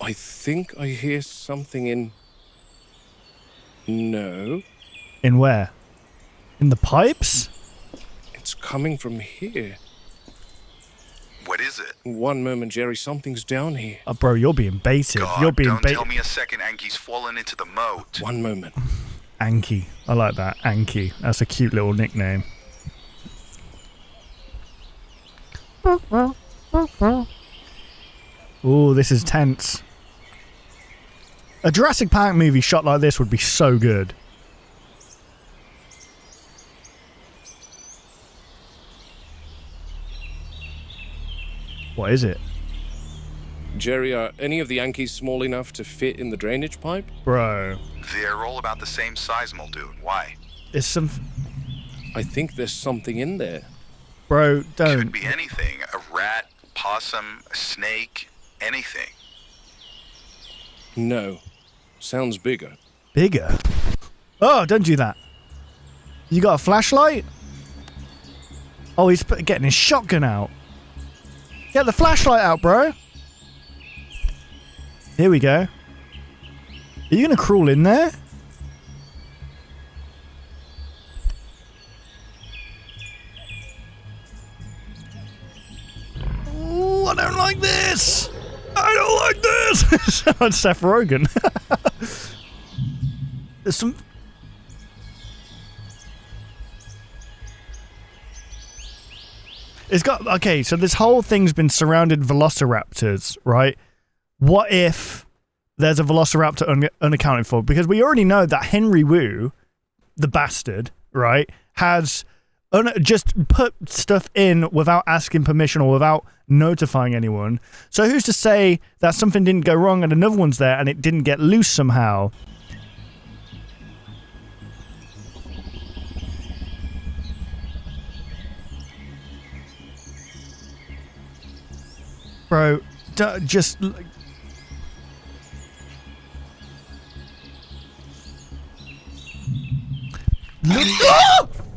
I think I hear something in... No. In where? In the pipes? It's coming from here. What is it? One moment, Jerry, something's down here. Oh, bro, you're being baited. God, You're being don't baited. tell me a second Anky's fallen into the moat. One moment. Anky. I like that. Anky. That's a cute little nickname. Ooh, this is tense. A Jurassic Park movie shot like this would be so good. What is it? Jerry, are any of the Yankees small enough to fit in the drainage pipe? Bro. They're all about the same size, Muldoon. Why? There's some... I think there's something in there. Bro, don't. Could be anything. A rat, possum, a snake, anything. No. Sounds bigger. Bigger? Oh, don't do that. You got a flashlight? Oh, he's getting his shotgun out. Get the flashlight out, bro. Here we go. Are you gonna crawl in there? Ooh, I don't like this. I don't like this. Sounds Seth Rogen. There's some... It's got... Okay, so this whole thing's been surrounded velociraptors, right? What if there's a velociraptor unaccounted for? Because we already know that Henry Wu, the bastard, right, has just put stuff in without asking permission or without notifying anyone. So who's to say that something didn't go wrong and another one's there and it didn't get loose somehow? Bro, just...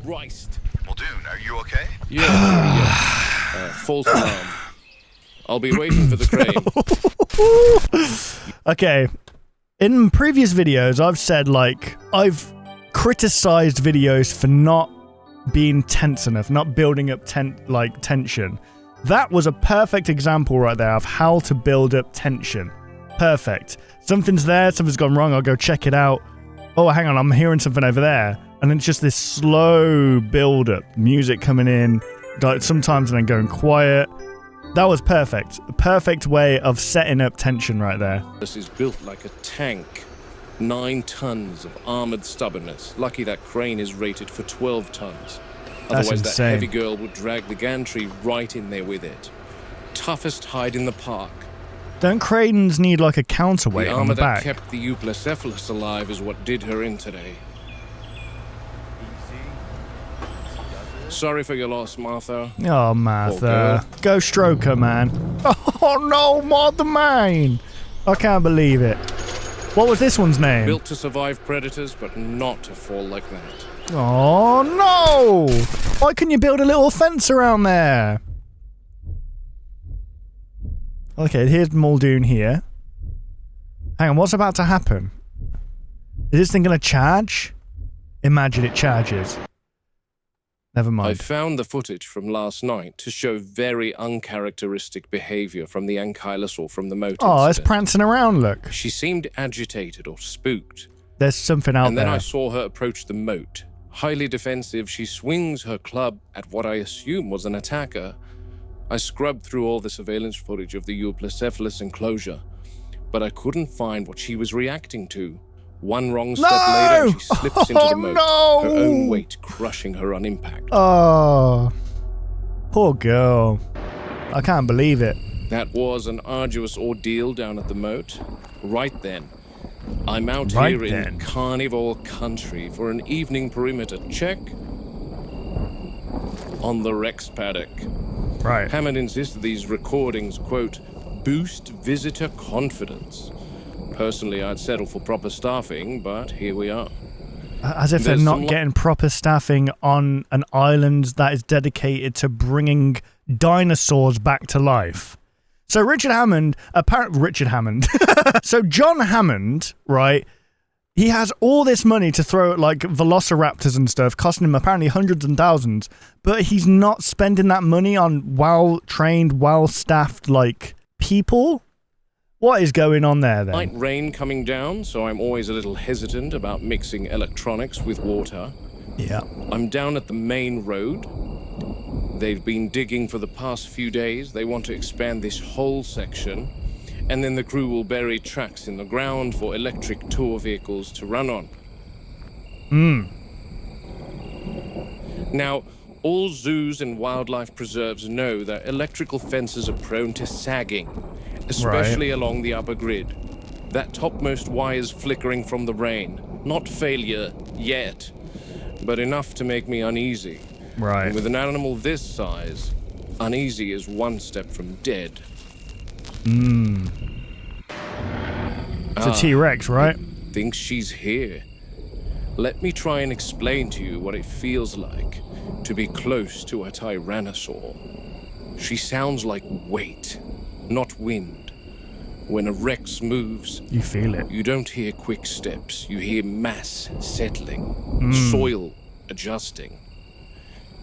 Christ. Muldoon, are you okay? Yeah. False alarm. I'll be waiting for the crane. Okay. In previous videos, I've said, like, I've criticized videos for not being tense enough, not building up tension. That was a perfect example right there of how to build up tension. Perfect. Something's there, something's gone wrong, I'll go check it out. Oh, hang on, I'm hearing something over there. And then it's just this slow build-up. Music coming in, sometimes and then going quiet. That was perfect. A perfect way of setting up tension right there. This is built like a tank. 9 tons of armored stubbornness. Lucky that crane is rated for 12 tons. That's Otherwise, insane. that heavy girl would drag the gantry right in there with it. Toughest hide in the park. Don't cranes need like a counterweight The on armor the that back? kept the Apatasaur alive is what did her in today. Sorry for your loss, Martha. Oh, Martha. Go stroke her, man. Oh, no, Martha, man. I can't believe it. What was this one's name? Built to survive predators, but not to fall like that. Oh, no. Why couldn't you build a little fence around there? Okay, here's Muldoon here. Hang on, what's about to happen? Is this thing going to charge? Imagine it charges. Never I mind. found the footage from last night to show very uncharacteristic behavior from the Ankylosaur from the moat Oh, it's incident. prancing around, look. She seemed agitated or spooked. There's something out And then there. I saw her approach the moat. Highly defensive, she swings her club at what I assume was an attacker. I scrubbed through all the surveillance footage of the Euoplocephalus enclosure, but I couldn't find what she was reacting to. One wrong step later, and she slips into the moat, her own weight crushing her on impact. Oh, poor girl. I can't believe it. That was an arduous ordeal down at the moat. Right then, I'm out Right here then. in Carnival Country for an evening perimeter check on the Rex paddock. Right. Hammond insisted these recordings, quote, boost visitor confidence. Personally, I'd settle for proper staffing, but here we are. As if they're There's not some getting proper staffing on an island that is dedicated to bringing dinosaurs back to life. So Richard Hammond... So John Hammond, right, He has all this money to throw at like velociraptors and stuff, costing him apparently hundreds and thousands, but he's not spending that money on well-trained, well-staffed like people. What is going on there then? Light rain coming down, so I'm always a little hesitant about mixing electronics with water. Yeah. I'm down at the main road. They've been digging for the past few days. They want to expand this whole section, and then the crew will bury tracks in the ground for electric tour vehicles to run on. Now, all zoos and wildlife preserves know that electrical fences are prone to sagging, especially along the upper grid. That topmost wire's flickering from the rain. Not failure yet, but enough to make me uneasy. Right. And with an animal this size, uneasy is one step from dead. It's a T-Rex, right? Thinks she's here. Let me try and explain to you what it feels like to be close to a tyrannosaur. She sounds like weight, not wind. When a Rex moves, You feel it. you don't hear quick steps. You hear mass settling, soil adjusting.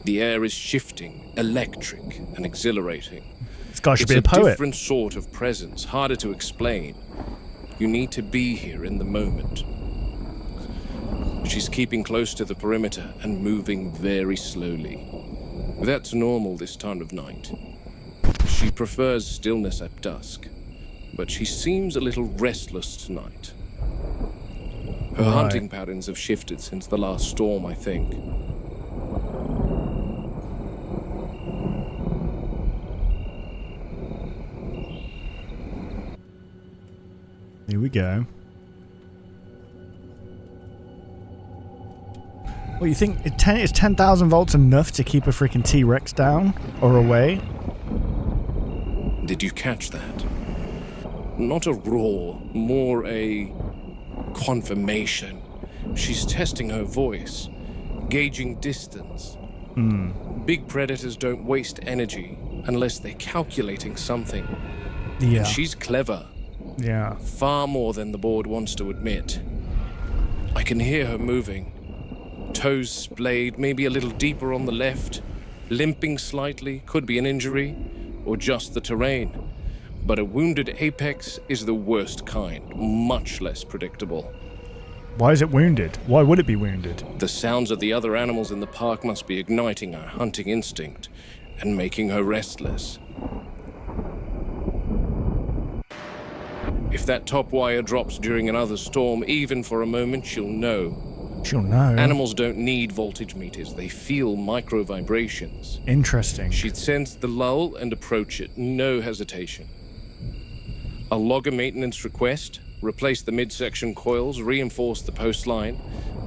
The air is shifting, electric and exhilarating. This guy should It's be a poet. different sort of presence, harder to explain. You need to be here in the moment. She's keeping close to the perimeter and moving very slowly. That's normal this time of night. She prefers stillness at dusk, but she seems a little restless tonight. Her hunting patterns have shifted since the last storm, I think. Here we go. Well, you think is 10,000 volts enough to keep a freaking T-Rex down or away? Did you catch that? Not a roar, more a confirmation. She's testing her voice, gauging distance. Big predators don't waste energy unless they're calculating something. Yeah. She's clever, Yeah. far more than the board wants to admit. I can hear her moving. Toes splayed, maybe a little deeper on the left, limping slightly, could be an injury, or just the terrain. But a wounded apex is the worst kind, much less predictable. Why is it wounded? Why would it be wounded? The sounds of the other animals in the park must be igniting her hunting instinct and making her restless. If that top wire drops during another storm, even for a moment, she'll know. She'll know. Animals don't need voltage meters, they feel micro vibrations. Interesting. She'd sense the lull and approach it, no hesitation. I'll log a maintenance request, replace the midsection coils, reinforce the post line,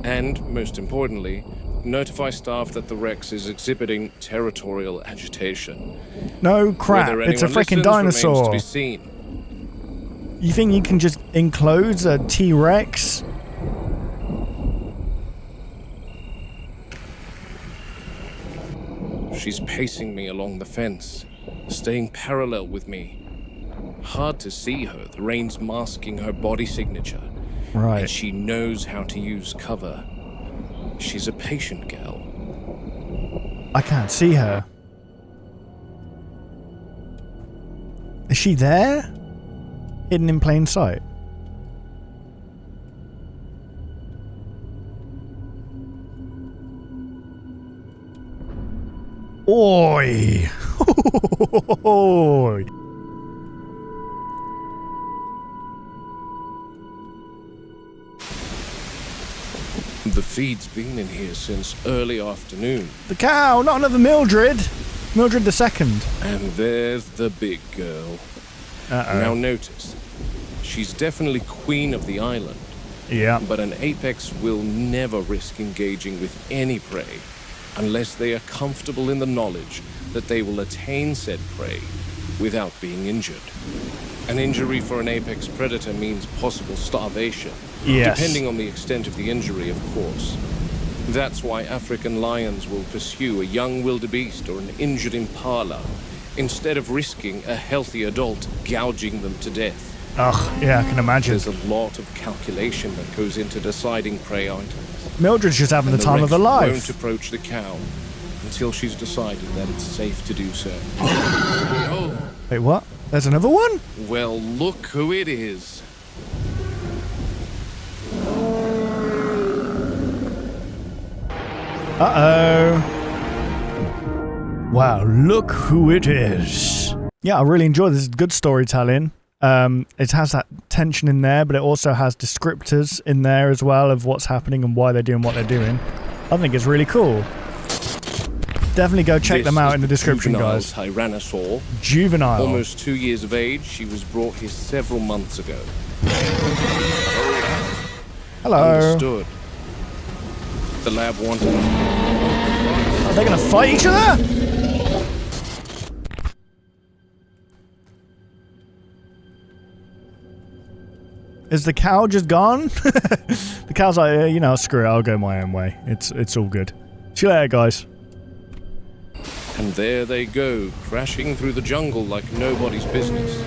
and, most importantly, notify staff that the Rex is exhibiting territorial agitation. No crap, Whether it's a anyone freaking listens remains to dinosaur. be seen. You think you can just enclose a T-Rex? She's pacing me along the fence, staying parallel with me. Hard to see her, the rain's masking her body signature. Right. And she knows how to use cover. She's a patient gal. I can't see her. Is she there? Hidden in plain sight. Oi! Oi! The feed's been in here since early afternoon. The cow, not another Mildred. Mildred the second. And there's the big girl. Now notice, she's definitely queen of the island, Yeah. but an apex will never risk engaging with any prey unless they are comfortable in the knowledge that they will attain said prey without being injured. An injury for an apex predator means possible starvation, Yes. depending on the extent of the injury, of course. That's why African lions will pursue a young wildebeest or an injured impala instead of risking a healthy adult gouging them to death. Ugh, yeah, I can imagine. There's a lot of calculation that goes into deciding prey items. Mildred's just having the time of her Rex life. won't approach the cow until she's decided that it's safe to do so. Oh, Wait, what? There's another one? well, look who it is. Uh-oh. Wow, look who it is. Yeah, I really enjoy this. Good storytelling. It has that tension in there, but it also has descriptors in there as well of what's happening and why they're doing what they're doing. I think it's really cool. Definitely go check them out in the description, guys. Tyrannosaur. Juvenile. Almost 2 years of age. She was brought here several months ago. Hello. Understood. The lab wanted. Are they going to fight each other? Is the cow just gone? The cow's like, you know, screw it, I'll go my own way. It's all good. See you later, guys. And there they go, crashing through the jungle like nobody's business.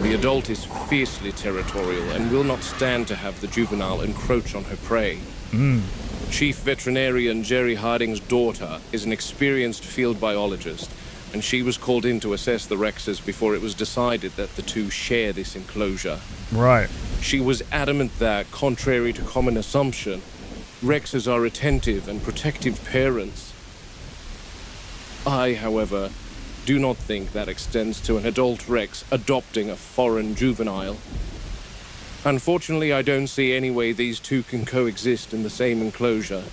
The adult is fiercely territorial and will not stand to have the juvenile encroach on her prey. Chief Veterinarian Jerry Harding's daughter is an experienced field biologist, and she was called in to assess the Rexes before it was decided that the two share this enclosure. Right. She was adamant that, contrary to common assumption, Rexes are attentive and protective parents. I, however, do not think that extends to an adult Rex adopting a foreign juvenile. Unfortunately, I don't see any way these two can coexist in the same enclosure.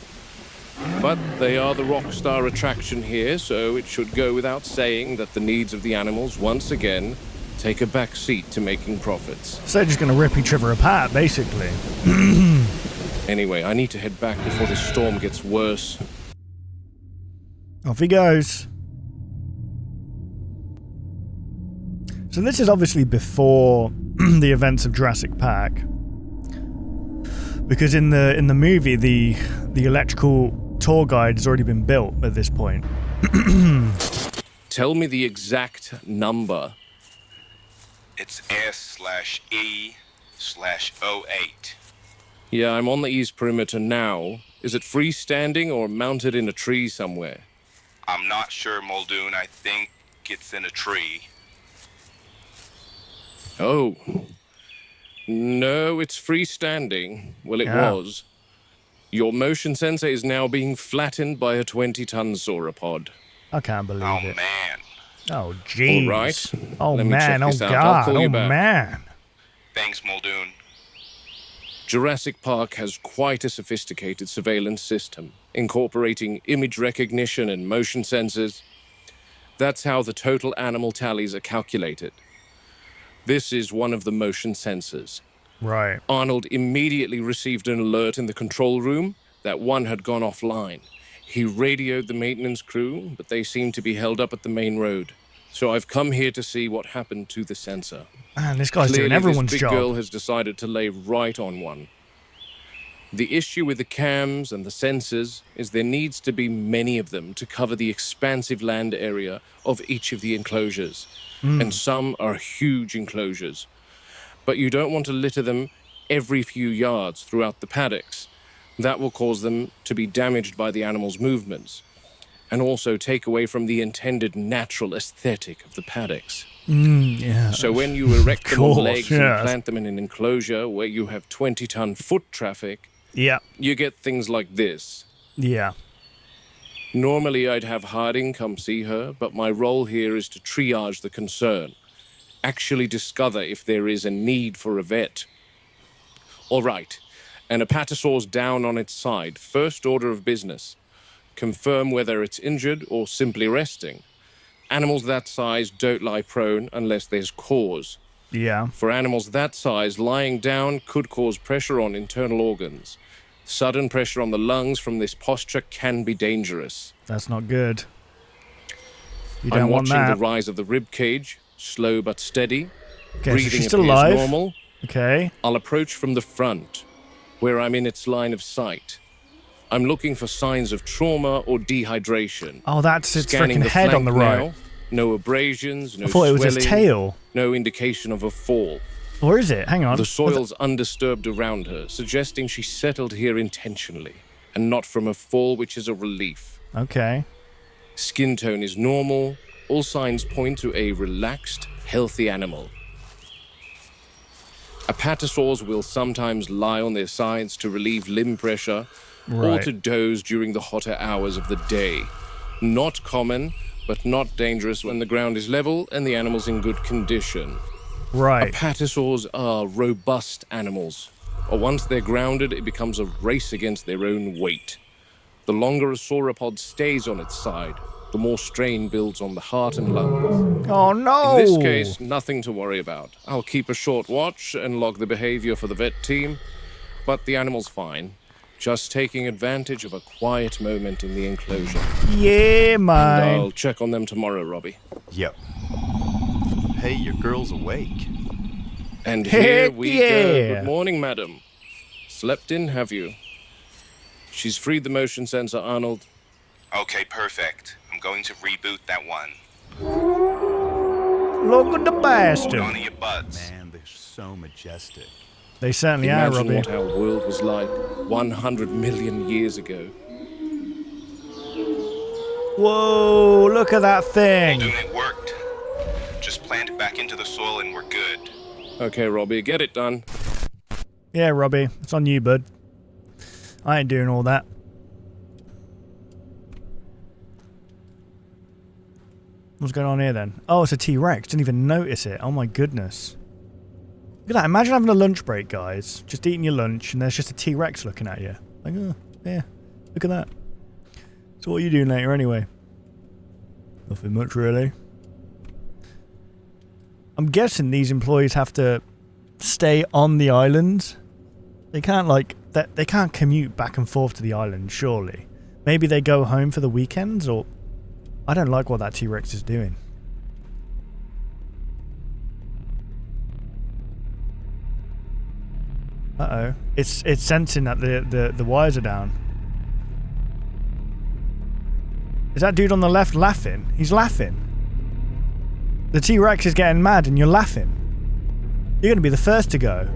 But they are the rock star attraction here, so it should go without saying that the needs of the animals, once again, take a back seat to making profits. So they're just going to rip each other apart, basically. Anyway, I need to head back before this storm gets worse. Off he goes. So this is obviously before the events of Jurassic Park, because in the movie the electrical tour guide has already been built at this point. Tell me the exact number. It's S/E/08. Yeah, I'm on the east perimeter now. Is it freestanding or mounted in a tree somewhere? I'm not sure, Muldoon. I think it's in a tree. Oh. No, it's freestanding. Well, it was. Your motion sensor is now being flattened by a 20-ton sauropod. I can't believe Oh, it. man. Oh, jeez. All right. Oh, Let me check man. Oh, this out. I'll God. call you Oh, back. man. Thanks, Muldoon. Jurassic Park has quite a sophisticated surveillance system, incorporating image recognition and motion sensors. That's how the total animal tallies are calculated. This is one of the motion sensors. Right. Arnold immediately received an alert in the control room that one had gone offline. He radioed the maintenance crew, but they seemed to be held up at the main road. So I've come here to see what happened to the sensor. Man, this guy's Clearly, doing everyone's this big job. girl has decided to lay right on one. The issue with the cams and the sensors is there needs to be many of them to cover the expansive land area of each of the enclosures. And some are huge enclosures. But you don't want to litter them every few yards throughout the paddocks. That will cause them to be damaged by the animals' movements, and also take away from the intended natural aesthetic of the paddocks. Yeah. So when you erect them course, on legs yeah. and plant them in an enclosure where you have 20-ton foot traffic, Yeah. you get things like this. Yeah. Normally I'd have Harding come see her, but my role here is to triage the concern, actually discover if there is a need for a vet. All right, an Apatasaur's down on its side. First order of business. Confirm whether it's injured or simply resting. Animals that size don't lie prone unless there's cause. Yeah. For animals that size, lying down could cause pressure on internal organs. Sudden pressure on the lungs from this posture can be dangerous. That's not good. You I'm don't want watching that. the rise of the rib cage, slow but steady. Okay, so Breathing she's still appears alive. normal. Okay. I'll approach from the front, where I'm in its line of sight. I'm looking for signs of trauma or dehydration. Oh, that's its Scanning freaking the head on the flank right. now. No abrasions, no I thought it was his swelling, tail. no indication of a fall. Or is it? Hang on. The soil's undisturbed around her, suggesting she settled here intentionally, and not from a fall, which is a relief. Okay. Skin tone is normal. All signs point to a relaxed, healthy animal. Apatasaurs will sometimes lie on their sides to relieve limb pressure, or to doze during the hotter hours of the day. Not common, but not dangerous when the ground is level and the animal's in good condition. Right. Apatasaurs are robust animals, but once they're grounded, it becomes a race against their own weight. The longer a sauropod stays on its side, the more strain builds on the heart and lungs. Oh, no! In this case, nothing to worry about. I'll keep a short watch and log the behavior for the vet team, but the animal's fine. Just taking advantage of a quiet moment in the enclosure. Yeah, man. And I'll check on them tomorrow, Robbie. Yep. Hey, your girl's awake. And here we go. Yeah. Good morning, madam. Slept in, have you? She's freed the motion sensor, Arnold. Okay, perfect. I'm going to reboot that one. Look at the Hold bastard. on to your butts. Man, they're so majestic. They certainly are, Imagine Robbie. what our world was like 100 million years ago. Whoa, look at that thing. Muldoon, it worked. Just plant it back into the soil and we're good. Okay, Robbie, get it done. Yeah, Robbie, it's on you, bud. I ain't doing all that. What's going on here then? Oh, it's a T-Rex. Didn't even notice it. Oh my goodness. Look at that. Imagine having a lunch break, guys. Just eating your lunch and there's just a T-Rex looking at you. Like, oh, yeah. Look at that. So what are you doing later anyway? Nothing much, really. I'm guessing these employees have to stay on the island. They can't, like, they can't commute back and forth to the island, surely. Maybe they go home for the weekends, or... I don't like what that T-Rex is doing. Uh-oh. It's sensing that the wires are down. Is that dude on the left laughing? He's laughing. The T-Rex is getting mad and you're laughing. You're going to be the first to go.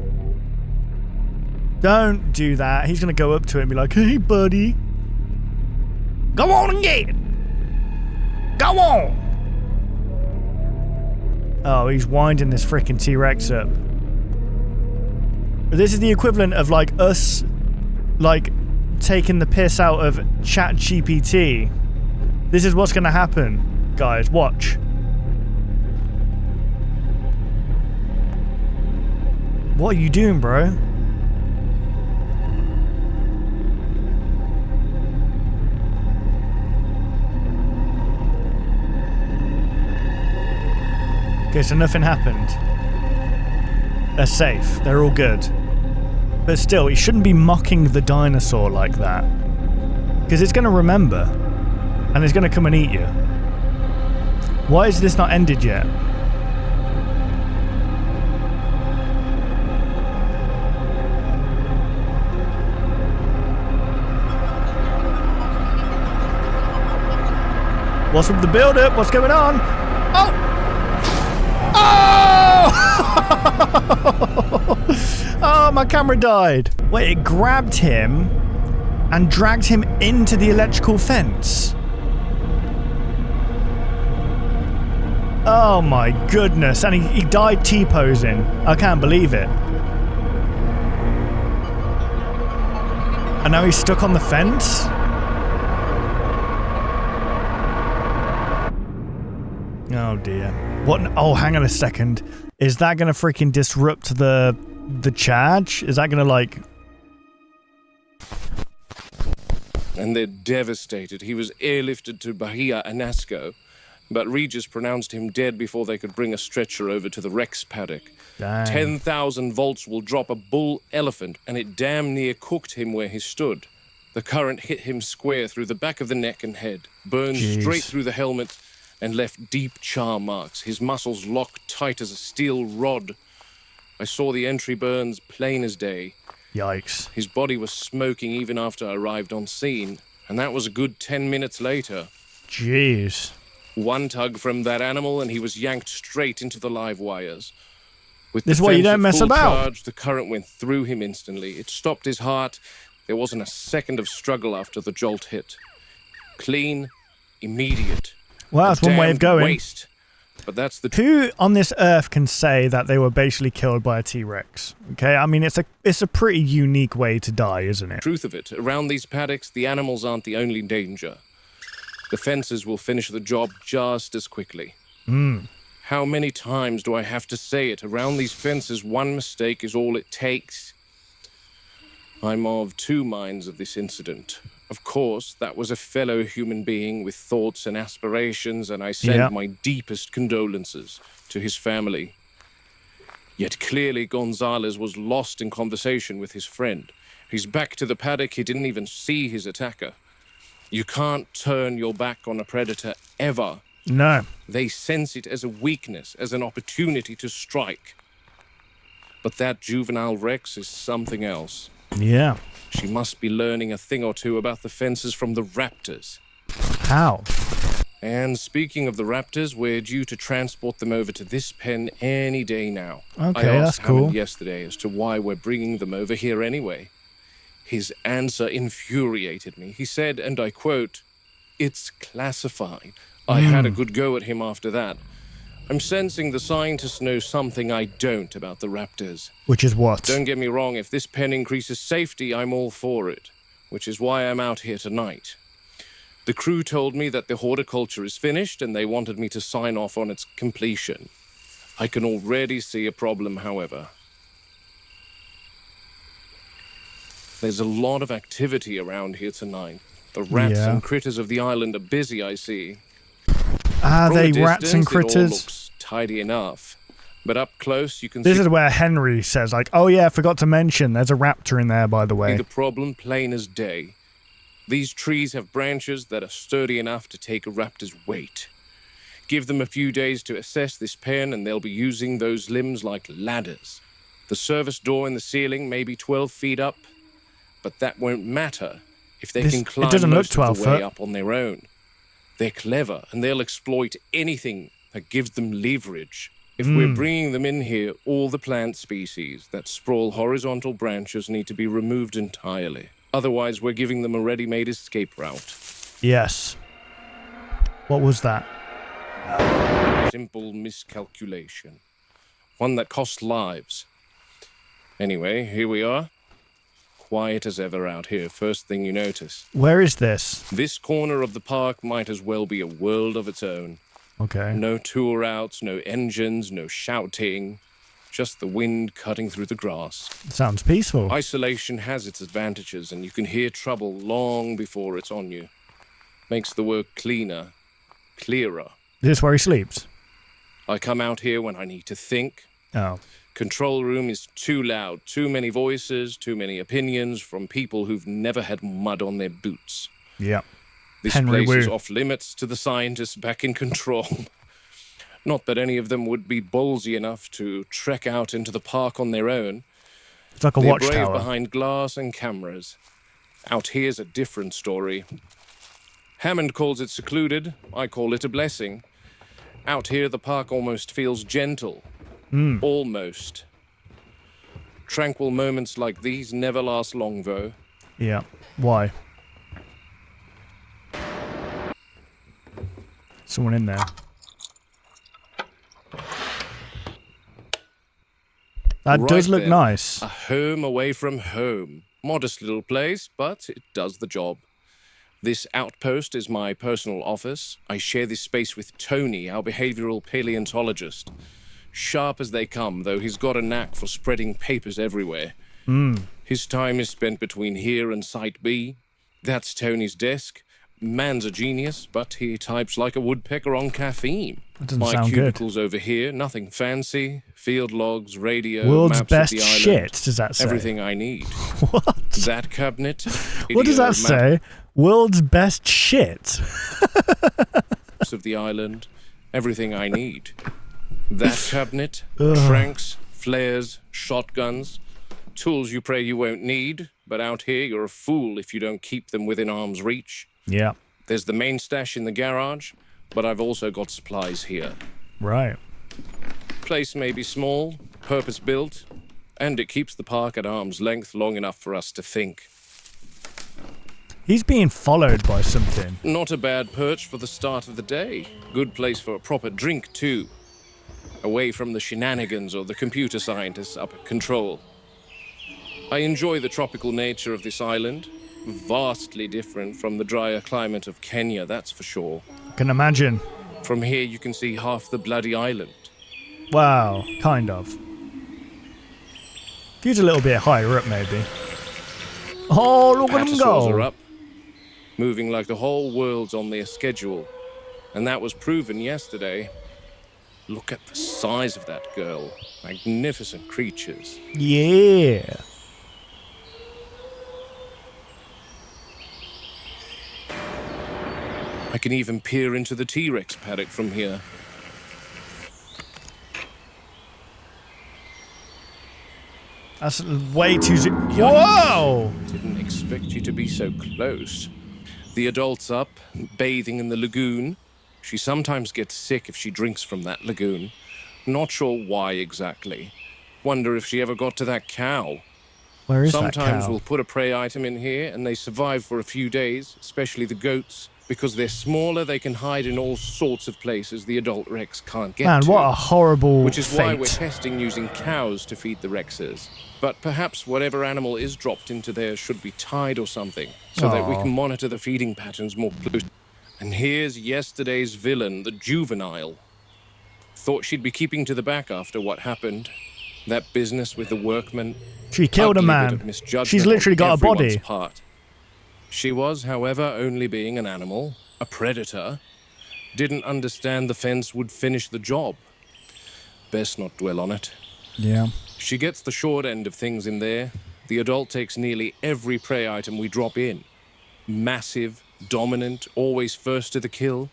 Don't do that. He's going to go up to it and be like, hey, buddy. Go on and get it. Go on! Oh, he's winding this freaking T-Rex up. This is the equivalent of, like, us, like, taking the piss out of ChatGPT. This is what's gonna happen. Guys, watch. What are you doing, bro? Okay, so nothing happened. They're safe. They're all good. But still, he shouldn't be mocking the dinosaur like that. Because it's going to remember. And it's going to come and eat you. Why is this not ended yet? What's with the build-up? What's going on? Oh! Oh, my camera died. Wait, it grabbed him and dragged him into the electrical fence. Oh my goodness. And he died T-posing. I can't believe it. And now he's stuck on the fence? Oh dear. What? Oh, hang on a second. Is that gonna freaking disrupt the charge? Is that gonna, like... And they're devastated. He was airlifted to Bahia Anasco, but Regis pronounced him dead before they could bring a stretcher over to the Rex paddock. Dang. 10,000 volts will drop a bull elephant, and it damn near cooked him where he stood. The current hit him square through the back of the neck and head, burned Jeez. straight through the helmet, and left deep char marks, his muscles locked tight as a steel rod. I saw the entry burns plain as day. Yikes. His body was smoking even after I arrived on scene, and that was a good 10 minutes later. Jeez. One tug from that animal and he was yanked straight into the live wires. With This is the why you fence don't at mess full about. charge, the current went through him instantly. It stopped his heart. There wasn't a second of struggle after the jolt hit. Clean, immediate. Well, that's one way of Damned going. waste. But that's the Who on this earth can say that they were basically killed by a T-Rex? Okay, I mean, it's a pretty unique way to die, isn't it? truth of it. Around these paddocks, the animals aren't the only danger. The fences will finish the job just as quickly. How many times do I have to say it? Around these fences, one mistake is all it takes. I'm of two minds of this incident. Of course, that was a fellow human being with thoughts and aspirations, and I send my deepest condolences to his family. Yet clearly Gonzalez was lost in conversation with his friend. He's back to the paddock. He didn't even see his attacker. You can't turn your back on a predator ever. No. They sense it as a weakness, as an opportunity to strike. But that juvenile Rex is something else. Yeah. She must be learning a thing or two about the fences from the raptors. How? And speaking of the raptors, we're due to transport them over to this pen any day now. Okay, I that's asked Hammond cool. yesterday as to why we're bringing them over here anyway. His answer infuriated me. He said, and I quote, "It's classified." I had a good go at him after that. I'm sensing the scientists know something I don't about the raptors. Which is what? Don't get me wrong, if this pen increases safety, I'm all for it, which is why I'm out here tonight. The crew told me that the horticulture is finished and they wanted me to sign off on its completion. I can already see a problem, however. There's a lot of activity around here tonight. The rats and critters of the island are busy, I see. Are From they a rats and distance, it all critters? looks tidy enough, but up close you can This see is where Henry says, like, oh yeah, I forgot to mention, there's a raptor in there, by the way. the problem plain as day. These trees have branches that are sturdy enough to take a raptor's weight. Give them a few days to assess this pen and they'll be using those limbs like ladders. The service door in the ceiling may be 12 feet up, but that won't matter if they can climb doesn't look most of 12 the way foot. up on their own. They're clever and they'll exploit anything that gives them leverage. If we're bringing them in here, all the plant species that sprawl horizontal branches need to be removed entirely. Otherwise, we're giving them a ready-made escape route. Yes. What was that? Simple miscalculation. One that cost lives. Anyway, here we are. Quiet as ever out here, first thing you notice. Where is this? This corner of the park might as well be a world of its own. Okay. No tour outs, no engines, no shouting. Just the wind cutting through the grass. Sounds peaceful. Isolation has its advantages, and you can hear trouble long before it's on you. Makes the work cleaner, clearer. This is where he sleeps? I come out here when I need to think. Oh. Control room is too loud, too many voices, too many opinions from people who've never had mud on their boots. Yeah. This Henry place is Wu. off limits to the scientists back in control. Not that any of them would be ballsy enough to trek out into the park on their own. It's like a They're brave watchtower. behind glass and cameras. Out here's a different story. Hammond calls it secluded. I call it a blessing. Out here, the park almost feels gentle. Almost. Tranquil moments like these never last long, though. Yeah. Why? Someone in there. That Right does look then. nice. A home away from home. Modest little place, but it does the job. This outpost is my personal office. I share this space with Tony, our behavioral paleontologist. Sharp as they come, though he's got a knack for spreading papers everywhere. His time is spent between here and Site B. That's Tony's desk. Man's a genius, but he types like a woodpecker on caffeine. That doesn't My sound good. cubicle's over here, nothing fancy. Field logs, radio, World's maps best of the island. shit, does that say? Everything I need. What? That cabinet. What does that say? World's best shit. Maps of the island. Everything I need. That cabinet. Tranks, flares, shotguns. Tools you pray you won't need, but out here you're a fool if you don't keep them within arm's reach. Yeah. There's the main stash in the garage, but I've also got supplies here. Right. place may be small, purpose-built, and it keeps the park at arm's length long enough for us to think. He's being followed by something. Not a bad perch for the start of the day. Good place for a proper drink, too. Away from the shenanigans or the computer scientists up at control. I enjoy the tropical nature of this island. Vastly different from the drier climate of Kenya, that's for sure. I can imagine. From here you can see half the bloody island. Wow, kind of. If he was a little bit higher up, maybe. Oh, look at him Apatasaurs go! are up, moving like the whole world's on their schedule. And that was proven yesterday. Look at the size of that girl. Magnificent creatures. Yeah. I can even peer into the T-Rex paddock from here. That's way too Whoa! Didn't expect you to be so close. The adult's up, bathing in the lagoon. She sometimes gets sick if she drinks from that lagoon. Not sure why exactly. Wonder if she ever got to that cow. Where is that Sometimes cow? we'll put a prey item in here and they survive for a few days, especially the goats. Because they're smaller, they can hide in all sorts of places the adult Rex can't get Man, to. what a horrible Which is why we're fate. testing using cows to feed the Rexes. But perhaps whatever animal is dropped into there should be tied or something, so that we Aw. can monitor the feeding patterns more closely. And here's yesterday's villain, the juvenile. Thought she'd be keeping to the back after what happened. That business with the workmen. She killed a Ugly bit man. of misjudgment She's literally on got a everyone's body. part. She was, however, only being an animal, a predator. Didn't understand the fence would finish the job. Best not dwell on it. Yeah. She gets the short end of things in there. The adult takes nearly every prey item we drop in. Massive, dominant, always first to the kill.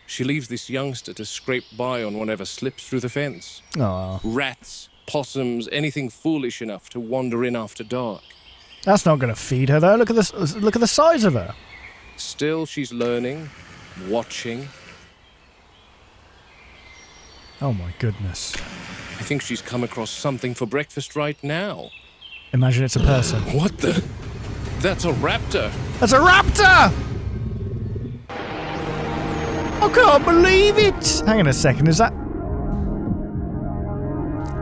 She leaves this youngster to scrape by on whatever slips through the fence. Oh, Rats, possums, anything foolish enough to wander in after dark. that's not going to feed her though. Look at this. Look at the size of her. Still, she's learning, watching. Oh my goodness. I think she's come across something for breakfast right now. Imagine it's a person. What the? That's a raptor. That's a raptor! I can't believe it! Hang on a second, is that...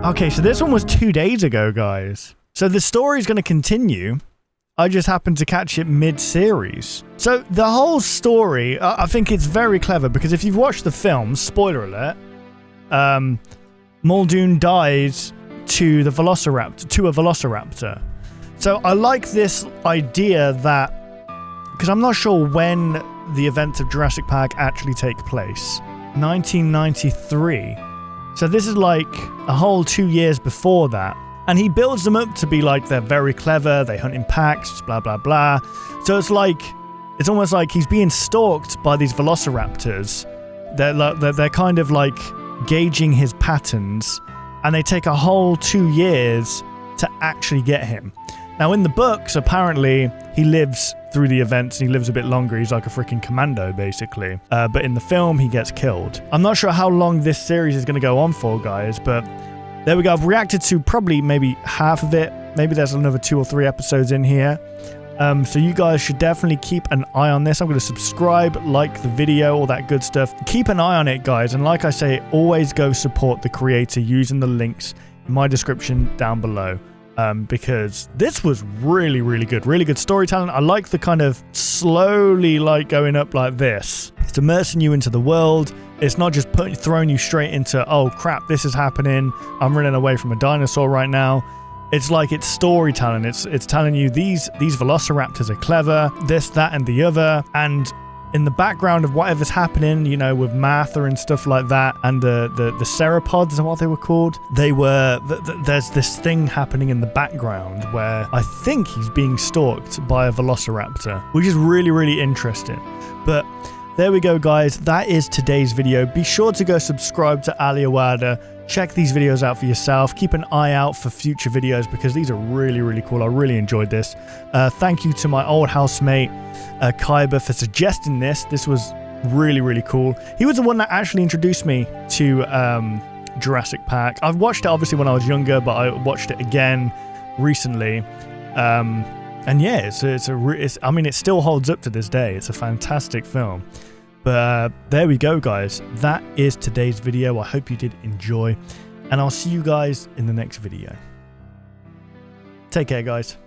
Okay, so this one was 2 days ago, guys. So the story's going to continue. I just happened to catch it mid-series. So the whole story, I think it's very clever, because if you've watched the film, spoiler alert, Muldoon dies to a velociraptor. So I like this idea that, because I'm not sure when the events of Jurassic Park actually take place. 1993. So this is like a whole 2 years before that. And he builds them up to be like they're very clever, they hunt in packs, blah, blah, blah. So it's almost like he's being stalked by these velociraptors. They're kind of like gauging his patterns, and they take a whole 2 years to actually get him. Now in the books, apparently he lives through the events and he lives a bit longer. He's like a freaking commando basically. But in the film he gets killed. I'm not sure how long this series is going to go on for, guys, but there we go. I've reacted to probably maybe half of it. Maybe there's another 2 or 3 episodes in here. So you guys should definitely keep an eye on this. I'm going to subscribe, like the video, all that good stuff. Keep an eye on it, guys. And like I say, always go support the creator using the links in my description down below. Because this was really, really good. Really good storytelling. I like the kind of slowly like going up like this. It's immersing you into the world. It's not just throwing you straight into, oh crap, this is happening. I'm running away from a dinosaur right now. It's like it's storytelling. It's telling you these velociraptors are clever, this, that, and the other. And in the background of whatever's happening, you know, with Martha and stuff like that, and the ceropods and what they were called, there's this thing happening in the background where I think he's being stalked by a velociraptor, which is really, really interesting. But there we go, guys. That is today's video. Be sure to go subscribe to Ali Awada. Check these videos out for yourself. Keep an eye out for future videos because these are really, really cool. I really enjoyed this. Thank you to my old housemate, Kaiba, for suggesting this. This was really, really cool. He was the one that actually introduced me to Jurassic Park. I've watched it obviously when I was younger, but I watched it again recently. And yeah, I mean, it still holds up to this day. It's a fantastic film. But there we go, guys. That is today's video. I hope you did enjoy, and I'll see you guys in the next video. Take care, guys.